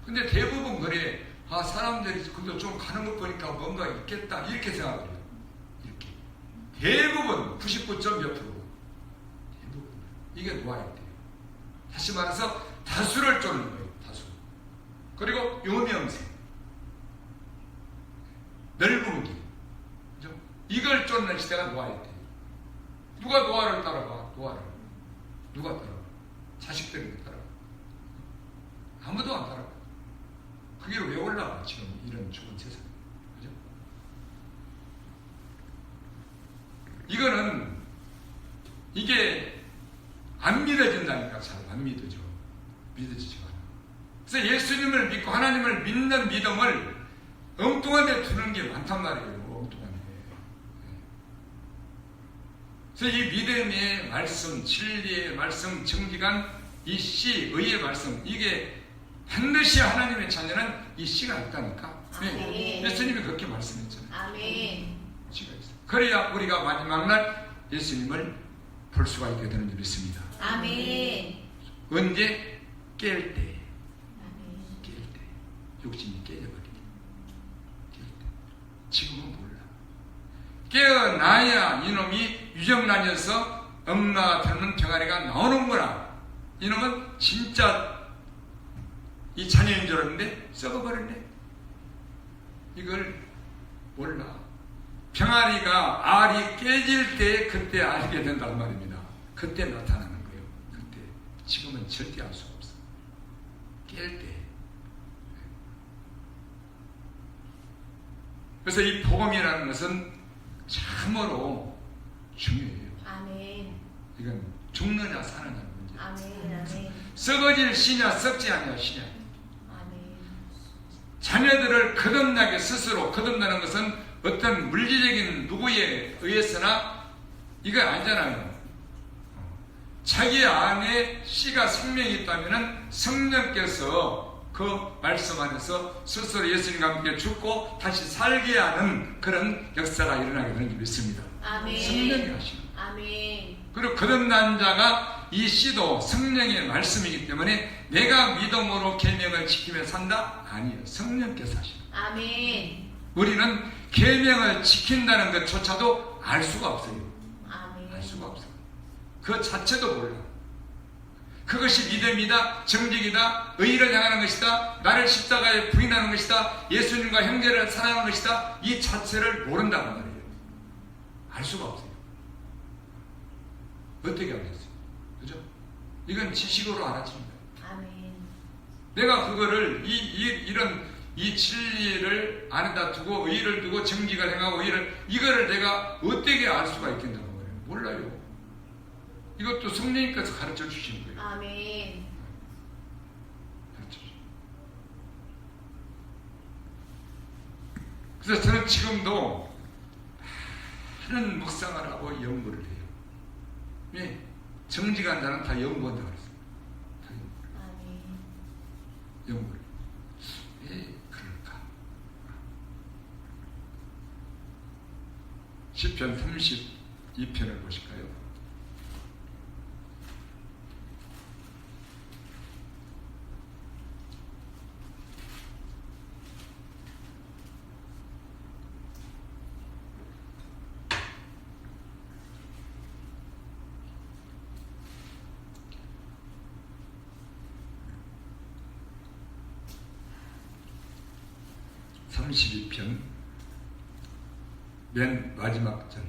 근데 대부분 그래. 사람들이 근데 좀 가는 것 보니까 뭔가 있겠다, 이렇게 생각을 해요. 이렇게 대부분 99점 몇 프로, 대부분 이게 놓아야 돼요. 다시 말해서 다수를 쫓는 거예요. 다수. 그리고 요명생, 넓은 길, 그죠? 이걸 쫓는 시대가 노아에 돼요. 누가 노아를 따라가? 노아를 누가 따라가? 자식들이 따라가. 아무도 안 따라가. 그 길을 왜 올라가? 지금 이런 좋은 세상, 그죠? 이거는 이게 안 믿어진다니까. 잘 안 믿어져. 믿어지지가 않아. 그래서 예수님을 믿고 하나님을 믿는 믿음을 엉뚱한 데 두는 게 많단 말이에요. 엉뚱한 데. 그래서 이 믿음의 말씀, 진리의 말씀, 정직한 이 씨, 의의 말씀, 이게 반드시 하나님의 자녀는 이 씨가 있다니까. 네. 예수님이 그렇게 말씀했잖아요. 아멘. 씨가 있어요. 그래야 우리가 마지막 날 예수님을 볼 수가 있게 되는 줄 믿습니다. 아멘. 언제? 깰 때. 아멘. 깰 때. 욕심이 깨져버리게. 깰 때. 지금은 몰라. 깨어나야 이놈이 유정란이어서 엄마가 닮은 병아리가 나오는구나. 이놈은 진짜 이 자녀인 줄 알았는데 썩어버렸네. 이걸 몰라. 병아리가 알이 깨질 때 그때 알게 된단 말입니다. 그때 나타나는 거예요. 그때. 지금은 절대 알 수가 없어. 깰 때. 그래서 이 복음이라는 것은 참으로 중요해요. 아멘. 이건 죽느냐 사느냐 문제. 아멘. 아멘. 썩어질 씨냐 썩지 않냐 씨냐. 아멘. 자녀들을 거듭나게 스스로 거듭나는 것은 어떤 물리적인 누구에 의해서나 이거 아니잖아요. 자기 안에 씨가 생명이 있다면 성령께서 그 말씀 안에서 스스로 예수님과 함께 죽고 다시 살게 하는 그런 역사가 일어나게 되는 줄 믿습니다. 아멘. 성령이 하시는. 아멘. 그리고 거듭난 자가 이 씨도 성령의 말씀이기 때문에 내가 믿음으로 계명을 지키며 산다? 아니에요. 성령께서 하시는. 아멘. 우리는 계명을 지킨다는 것조차도 알 수가 없어요. 아멘. 알 수가 없어요. 그 자체도 몰라. 그것이 믿음이다, 정직이다, 의를 향하는 것이다, 나를 십자가에 부인하는 것이다, 예수님과 형제를 사랑하는 것이다, 이 자체를 모른다는 말이에요. 알 수가 없어요. 어떻게 알겠어요? 그죠? 이건 지식으로 알아집니다. 아멘. 내가 그거를 이런 이 진리를 안에다 두고 의를 두고 정직을 행하고 이거를 내가 어떻게 알 수가 있겠냐는 거예요. 몰라요. 이것도 성령님께서 가르쳐 주신 거예요. 아멘. 가르쳐 주신. 그래서 저는 지금도 많은 묵상을 하고 연구를 해요. 왜? 정직한 자는 다 연구한다고 그랬어요. 다 아멘. 연구를. 왜 그럴까? 시편 32편을 보실까요? 32편 맨 마지막 절.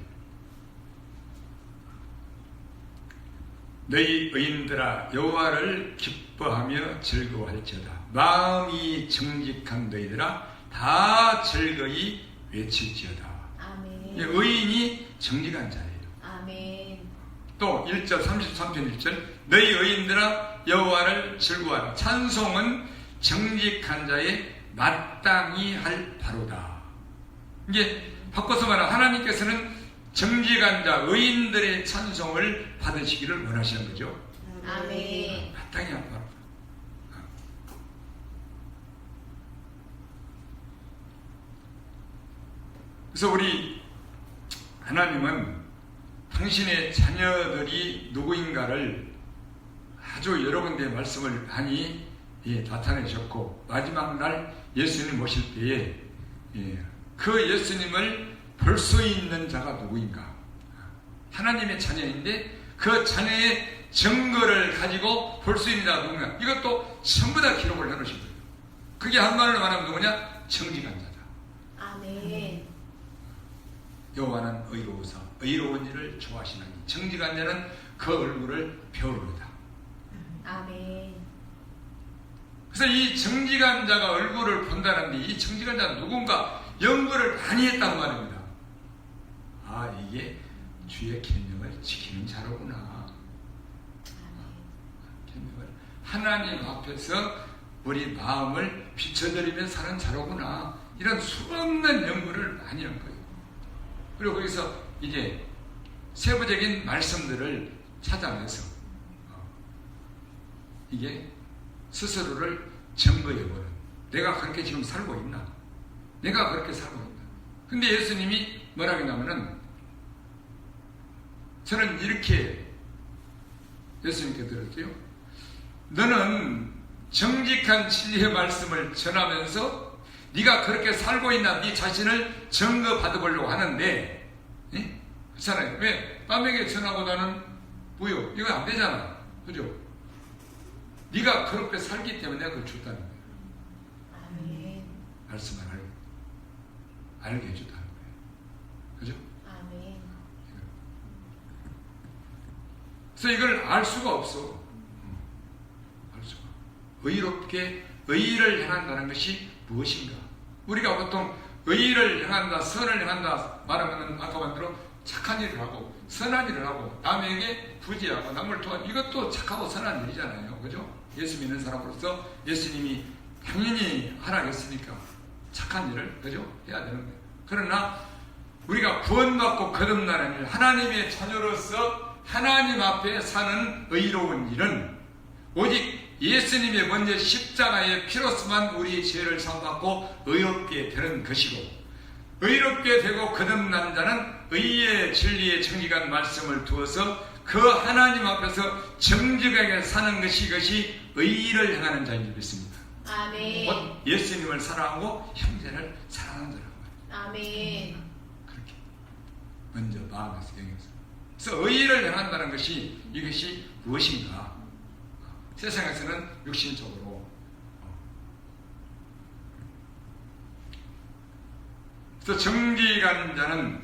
너희 의인들아 여호와를 기뻐하며 즐거워할지어다. 마음이 정직한 너희들아 다 즐거이 외칠지어다. 아멘. 의인이 정직한 자예요. 아멘. 또 1절 33편 1절 너희 의인들아 여호와를 즐거워하라. 찬송은 정직한 자의 마땅히 할 바로다. 이게 바꿔서 말하면 하나님께서는 정직한 자 의인들의 찬송을 받으시기를 원하시는 거죠. 아멘. 마땅히 할 바로다. 그래서 우리 하나님은 당신의 자녀들이 누구인가를 아주 여러 군데 말씀을 많이 나타내셨고 마지막 날 예수님 오실 때에 그 예수님을 볼 수 있는 자가 누구인가? 하나님의 자녀인데 그 자녀의 증거를 가지고 볼 수 있는 자가 누구인가? 이것도 전부 다 기록을 해놓으신 거예요. 그게 한마디로 말하면 누구냐? 정직한 자다. 아멘. 여호와는 의로우사 의로운 일을 좋아하시나니 정직한 자는 그 얼굴을 배우르다. 아멘. 그래서 이 정직한 자가 얼굴을 본다는데 이 정직한 자는 누군가 연구를 많이 했단 말입니다. 아 이게 주의 계명을 지키는 자로구나. 계명을 하나님 앞에서 우리 마음을 비춰드리며 사는 자로구나. 이런 수없는 연구를 많이 한 거예요. 그리고 거기서 이제 세부적인 말씀들을 찾아내서 이게 스스로를 점거해보는, 내가 그렇게 지금 살고 있나? 내가 그렇게 살고 있나? 근데 예수님이 뭐라고 했냐면은 저는 이렇게 예수님께 들었죠. 너는 정직한 진리의 말씀을 전하면서 네가 그렇게 살고 있나 네 자신을 점거 받아보려고 하는데 그렇잖아요. 왜? 남에게 전하고 나는 무효. 이거 안 되잖아. 그죠? 네가 그렇게 살기 때문에 내가 그걸 줬다는 거예요. 아멘. 말씀을 알게 해줬다는 거예요. 그죠? 아멘. 그래서 이걸 알 수가 없어. 알 수가. 의롭게 의를 행한다는 것이 무엇인가? 우리가 보통 의를 행한다, 선을 행한다 말하면 아까 말대로 착한 일을 하고 선한 일을 하고 남에게 부지하고 남을 도와 이것도 착하고 선한 일이잖아요. 그죠? 예수 믿는 사람으로서 예수님이 당연히 하라고 했으니까 착한 일을 그죠? 해야 되는 거예요. 그러나 우리가 구원받고 거듭나는 일, 하나님의 자녀로서 하나님 앞에 사는 의로운 일은 오직 예수님의 먼저 십자가의 피로서만 우리의 죄를 사함받고 의롭게 되는 것이고 의롭게 되고 거듭난 자는 의의 진리의 정직한 말씀을 두어서 그 하나님 앞에서 정직하게 사는 것이 이것이 의를 행하는 자인 줄 믿습니다. 아멘. 곧 예수님을 사랑하고 형제를 사랑하는 자라고 말해요. 아멘. 그렇게 먼저 마음에서 영에서 그래서 의를 행한다는 것이 이것이 무엇인가? 세상에서는 육신적으로 그래서 정직한 자는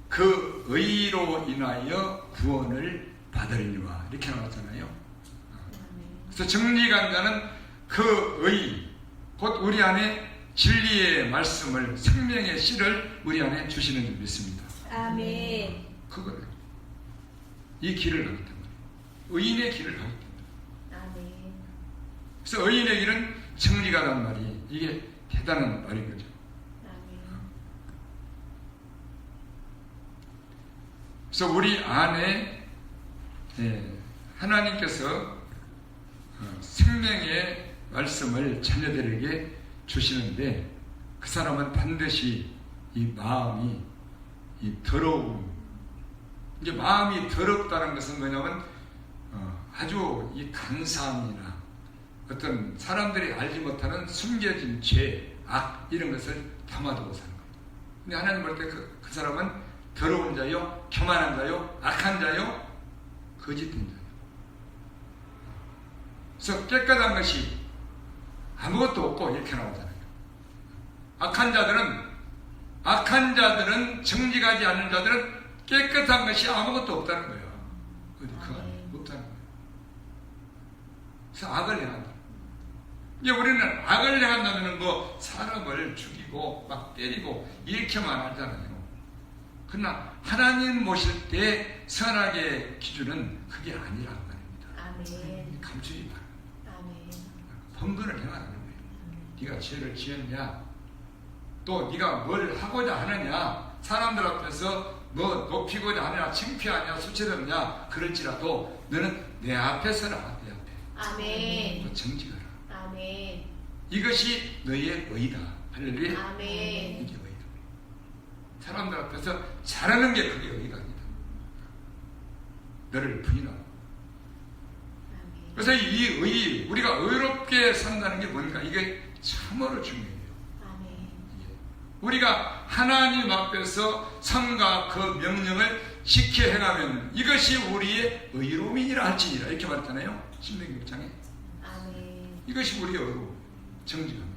그 의로 인하여 구원을 받으리니와 이렇게 나왔잖아요. 그래서 정직한 자는 그 의, 곧 우리 안에 진리의 말씀을 생명의 씨를 우리 안에 주시는 줄 믿습니다. 아멘. 그거를 이 길을 가기 때문에 의인의 길을 가기 때문에 아멘. 그래서 의인의 길은 정직하다는 말이 이게 대단한 말인 거죠. 아멘. 그래서 우리 안에 하나님께서 생명의 말씀을 자녀들에게 주시는데 그 사람은 반드시 이 마음이 이 더러움, 이제 마음이 더럽다는 것은 뭐냐면 아주 이 간사함이나 어떤 사람들이 알지 못하는 숨겨진 죄, 악 이런 것을 담아두고 사는 거예요. 근데 하나님 볼 때 그 사람은 더러운 자요, 교만한 자요, 악한 자요, 거짓된 자요. 그래서 깨끗한 것이 아무것도 없고 이렇게 나오잖아요. 악한 자들은 정직하지 않는 자들은 깨끗한 것이 아무것도 없다는 거야. 어디 그 안에 없다는 거야. 그래서 악을 행한다. 이제 우리는 악을 행한다면 뭐 사람을 죽이고 막 때리고 이렇게만 하잖아요. 그러나 하나님 모실 때 선악의 기준은 그게 아니란 말입니다. 아멘. 감추지 마. 아멘. 범근을 행하는 거예요. 네가 죄를 지었냐? 또 네가 뭘 하고자 하느냐? 사람들 앞에서 뭐 높이고자 하느냐? 창피하냐? 수치스럽냐? 그럴지라도 너는 내 앞에 서라. 내 앞에. 아멘. 또 정직하라. 아멘. 이것이 너의 의다. 할렐루야. 아멘. 이게 의다. 사람들 앞에서 잘하는 게 그게 의가 아니다. 너를 부인하고. 아멘. 그래서 이 의, 우리가 의롭게 산다는 게 뭔가? 이게 참으로 중요해요. 아멘. 우리가 하나님 앞에서 성과 그 명령을 지켜 행하면 이것이 우리의 의로움이라 할지니라 이렇게 말했잖아요. 신명기 6장에. 아멘. 이것이 우리의 의로움, 정직함이에요.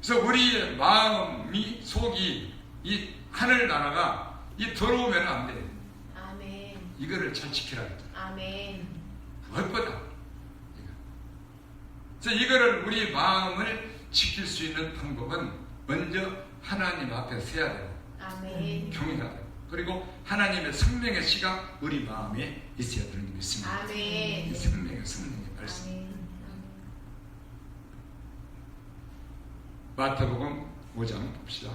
그래서 우리의 마음이 속이 이 하늘나라가 이 더러우면 안 돼. 아멘. 이거를 잘 지키라 했잖아. 아멘. 무엇보다. 그래서 이거를 우리 마음을 지킬 수 있는 방법은 먼저 하나님 앞에 서야 되고 아멘. 경외해야 되고 그리고 하나님의 생명의 씨가 우리 마음에 있어야 되는 게 믿습니다. 아멘. 이 생명의 말씀. 아멘. 마태복음 5장 봅시다.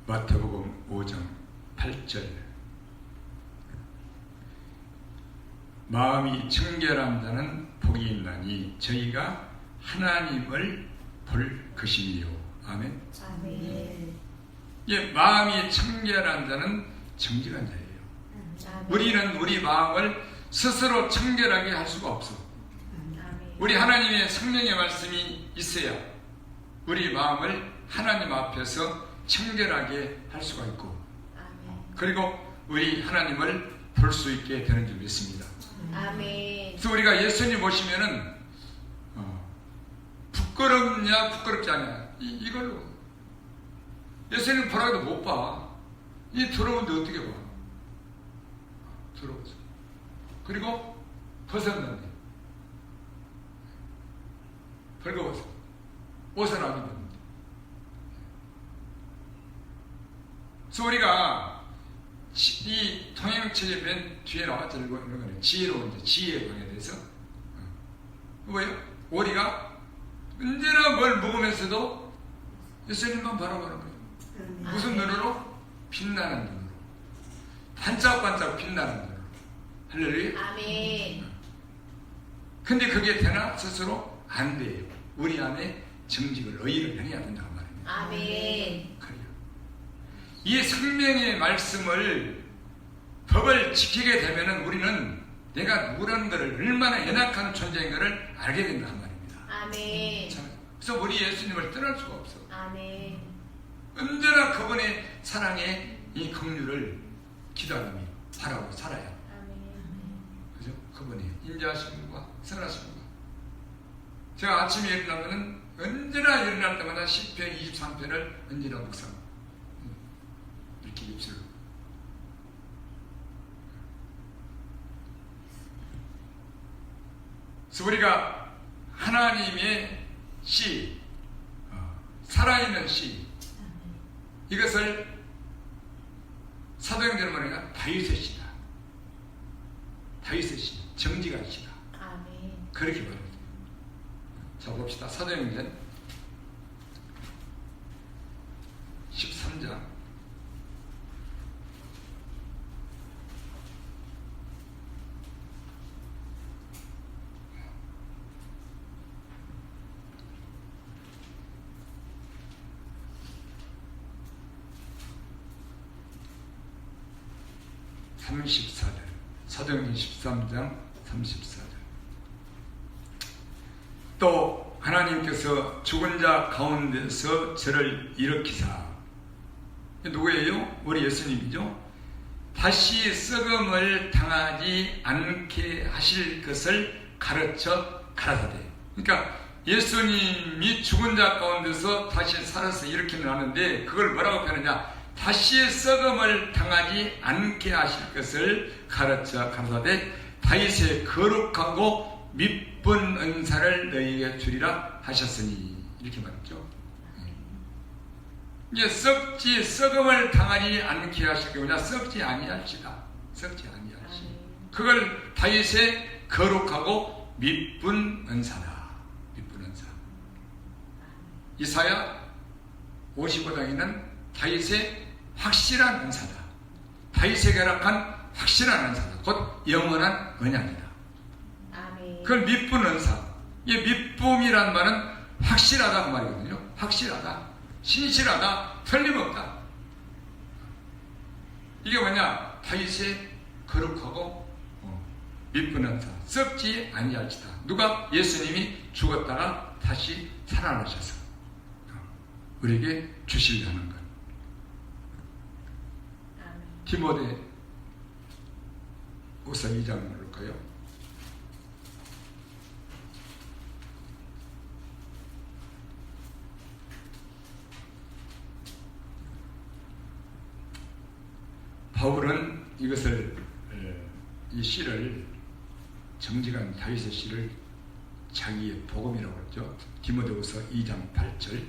마태복음 5장 8절 마음이 청결한 자는 복이 있나니 저희가 하나님을 볼 것이니요. 아멘. 아멘. 예, 마음이 청결한 자는 정직한 자예요. 아멘. 우리는 우리 마음을 스스로 청결하게 할 수가 없어. 아멘. 우리 하나님의 성령의 말씀이 있어야 우리 마음을 하나님 앞에서 청결하게 할 수가 있고 아멘. 그리고 우리 하나님을 볼 수 있게 되는 줄 믿습니다. 아멘. 그래서 우리가 예수님 보시면은 부끄럽냐 부끄럽지 않냐 이걸로 예수님 보라고도 못 봐. 이 더러운데 어떻게 봐? 더러워서. 그리고 벗었는데 벌거벗어 옷을 안 입었는데. 그래서 우리가 이 통행책의 맨 뒤에 나왔죠. 이런 거는 지혜로운 지혜의 방에 대해서. 뭐예요? 우리가 언제나 뭘 먹으면서도 예수님만 바라보는 거예요. 무슨 눈으로? 빛나는 눈으로. 반짝반짝 빛나는 눈으로. 할렐루야. 아멘. 근데 그게 되나? 스스로 안 돼요. 우리 안에 정직을, 의의를 행해야 된다고 말입니다. 아멘. 그래요. 이 생명의 말씀을, 법을 지키게 되면은 우리는 내가 누구라는 것을 얼마나 연약한 존재인 것을 알게 된다는 말입니다. 아멘. 그래서 우리 예수님을 떠날 수가 없어. 아멘. 언제나 그분의 사랑의 이 긍휼을 기다리며 바라고 살아야. 아멘. 그죠? 그분의 인자하신 분과 선하신 분과. 제가 아침에 일어나면은 언제나 일어날 때마다 시편 23편을 언제나 묵상. 이렇게 입술로. 그래서 우리가 하나님의 씨, 살아있는 씨, 이것을 사도행전은 뭐냐? 다윗의 씨다. 다윗의 씨, 정직한 씨다. 아멘. 그렇게 말합니다. 자, 봅시다. 사도행전 13장 1 34절. 사도행전 13장 34절. 또 하나님께서 죽은 자 가운데서 저를 일으키사. 누구예요? 우리 예수님이죠. 다시 썩음을 당하지 않게 하실 것을 가르쳐 가라사대. 그러니까 예수님이 죽은 자 가운데서 다시 살아서 일으키는 하는데 그걸 뭐라고 표현하냐? 다시 썩음을 당하지 않게 하실 것을 가르쳐 가라사대 다윗의 거룩하고 미쁜 은사를 너희에게 주리라 하셨으니 이렇게 말했죠. 이제 썩음을 당하지 않게 하실 경우냐? 썩지 아니할지다. 썩지 아니할지. 그걸 다윗의 거룩하고 미쁜 은사다. 미쁜 은사. 이사야 55장에는 다윗의 확실한 은사다. 다윗의 결합한 확실한 은사다. 곧 영원한 언약이다. 그걸 미쁜 은사. 이 미쁨이란 말은 확실하다 그 말이거든요. 확실하다. 신실하다. 틀림없다. 이게 뭐냐? 다윗의 거룩하고 미쁜 은사. 썩지 아니할지다. 누가? 예수님이 죽었다가 다시 살아나셔서 우리에게 주시려는 것. 디모데 후서 2장을 볼까요? 바울은 이것을 이 시를 정직한 다윗의 시를 자기의 복음이라고 했죠. 디모데후서 2장 8절.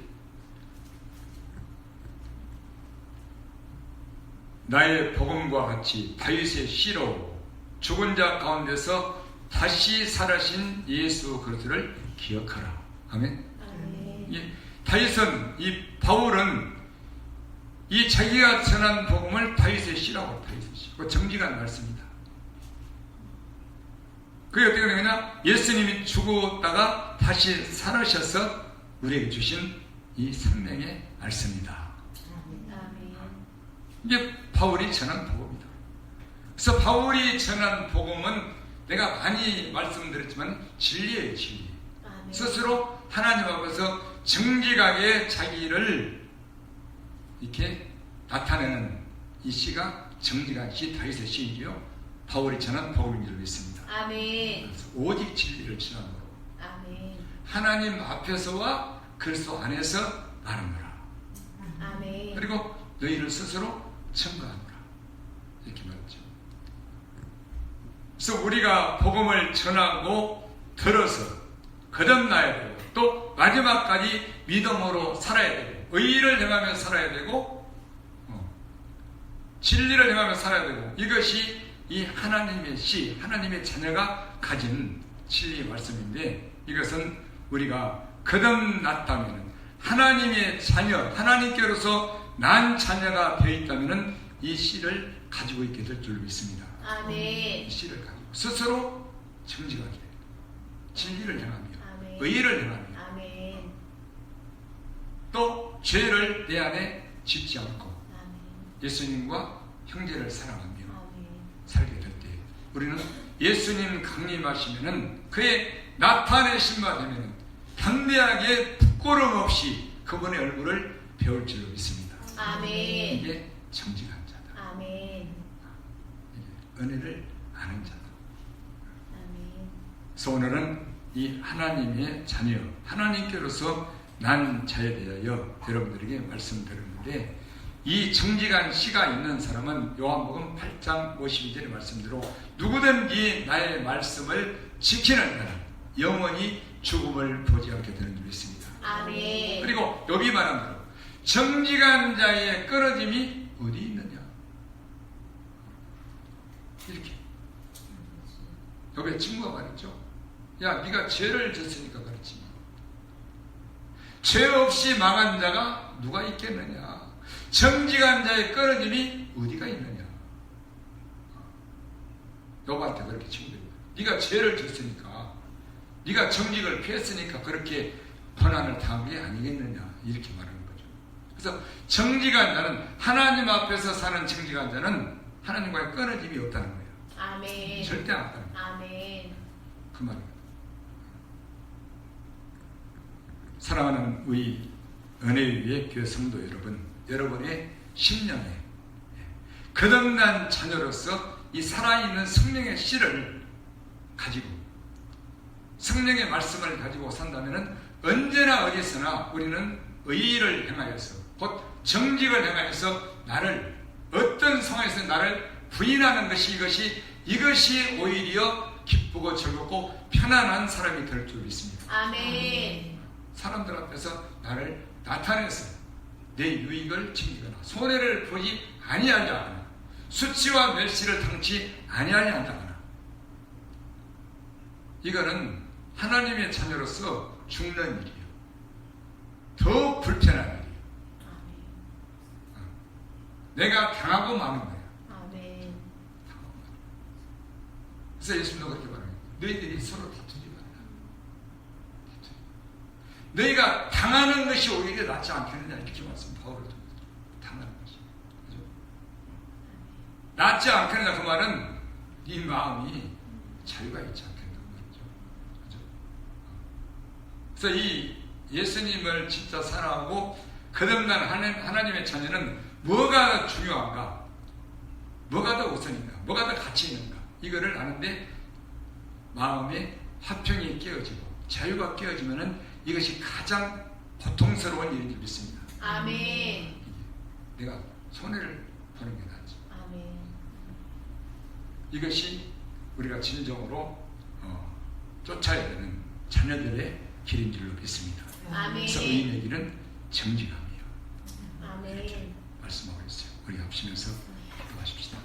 나의 복음과 같이 다윗의 시로 죽은 자 가운데서 다시 살아신 예수 그리스도를 기억하라. 아멘. 다윗은 이 바울은 이 자기가 전한 복음을 다윗의 시라고 다윗의 시. 그 정직한 말씀입니다. 그게 어떻게 되느냐? 예수님이 죽었다가 다시 살아셔서 우리에게 주신 이 생명의 말씀이다. 이게 바울이 전한 복음이다. 그래서 바울이 전한 복음은 내가 많이 말씀드렸지만 진리예요, 진리. 스스로 하나님 앞에서 정직하게 자기를 이렇게 나타내는 이 시가 정직한 시, 다윗의 시이지요. 바울이 전한 복음인 줄 믿습니다. 아멘. 그래서 오직 진리를 전하므로 아멘. 하나님 앞에서와 그리스도 안에서 말하노라. 아멘. 그리고 너희를 스스로 증거하노라. 이렇게 말했죠. 그래서 우리가 복음을 전하고 들어서 거듭나야 되고 또 마지막까지 믿음으로 살아야 되고 의의를 행하며 살아야 되고 진리를 행하며 살아야 되고 이것이 이 하나님의 시, 하나님의 자녀가 가진 진리의 말씀인데 이것은 우리가 거듭났다면 하나님의 자녀, 하나님께로서 난 자녀가 되어 있다면 이 시를 가지고 있게 될 줄 믿습니다. 아멘. 이 시를 가지고 스스로 정직하게 진리를 행하며 아멘. 의의를 행하며 아멘. 또 죄를 내 안에 짓지 않고 아멘. 예수님과 형제를 사랑하며 아멘. 살게 될 때 우리는 예수님 강림하시면은 그의 나타내심만 되면은 담대하게 부끄러움 없이 그분의 얼굴을 배울 줄로 믿습니다. 아멘. 이게 정직한 자다. 아멘. 이게 은혜를 아는 자다. 아멘. 그래서 오늘은 이 하나님의 자녀, 하나님께로서 난 자에 대하여 여러분들에게 말씀드렸는데 이 정직한 씨가 있는 사람은 요한복음 8장 52절의 말씀대로 누구든지 나의 말씀을 지키는 자는 영원히 죽음을 보지 않게 되는 줄 믿습니다. 아멘. 그리고 여기 말한 대로 정직한 자의 끊어짐이 어디 있느냐? 이렇게 여기 친구가 말했죠. 야, 네가 죄를 졌으니까 그렇지. 죄 없이 망한 자가 누가 있겠느냐? 정직한 자의 끊어짐이 어디가 있느냐? 여보한테 그렇게 친구들이 네가 죄를 졌으니까 네가 정직을 피했으니까 그렇게 고난을 당한 게 아니겠느냐 이렇게 말하는 거죠. 그래서 정직한 자는 하나님 앞에서 사는 정직한 자는 하나님과의 끊어짐이 없다는 거예요. 아멘. 절대 안 끊어요. 아멘. 그 말이에요. 사랑하는 우리 은혜위의 교회 성도 여러분, 여러분의 심령에 거듭난 자녀로서 이 살아있는 성령의 씨를 가지고 성령의 말씀을 가지고 산다면 언제나 어디서나 우리는 의를 행하여서 곧 정직을 행하여서 나를 어떤 상황에서 나를 부인하는 것이 이것이 오히려 기쁘고 즐겁고 편안한 사람이 될 줄 믿습니다. 아멘. 사람들 앞에서 나를 나타내서 내 유익을 챙기거나 손해를 보지 아니하려 하거나 수치와 멸시를 당치 아니하려 한다거나 이거는 하나님의 자녀로서 죽는 일이에요. 더 불편한 일이에요. 내가 당하고 마는 거예요. 아멘. 그래서 예수님도 그렇게 말합니다. 너희들이 서로 다투지 말라. 너희가 당하는 것이 오히려 낫지 않겠느냐 이렇게 말씀 바울을 당하는 것이 그죠? 낫지 않겠느냐 그 말은 네 마음이 자유가 있지 않겠다는 말이죠. 그죠? 그래서 이 예수님을 진짜 사랑하고 거듭난 하나님의 자녀는 뭐가 중요한가? 뭐가 더 우선인가? 뭐가 더 가치 있는가? 이거를 아는데 마음에 화평이 깨어지고 자유가 깨어지면은 이것이 가장 고통스러운 일인 줄 믿습니다. 아멘. 내가 손해를 보는 게 낫지. 아멘. 이것이 우리가 진정으로 쫓아야 되는 자녀들의 길인 줄로 믿습니다. 아멘. 그래서 의인의 길은 정직함이요. 아멘. 말씀하고 있어요. 우리 합심해서 기도하십시다.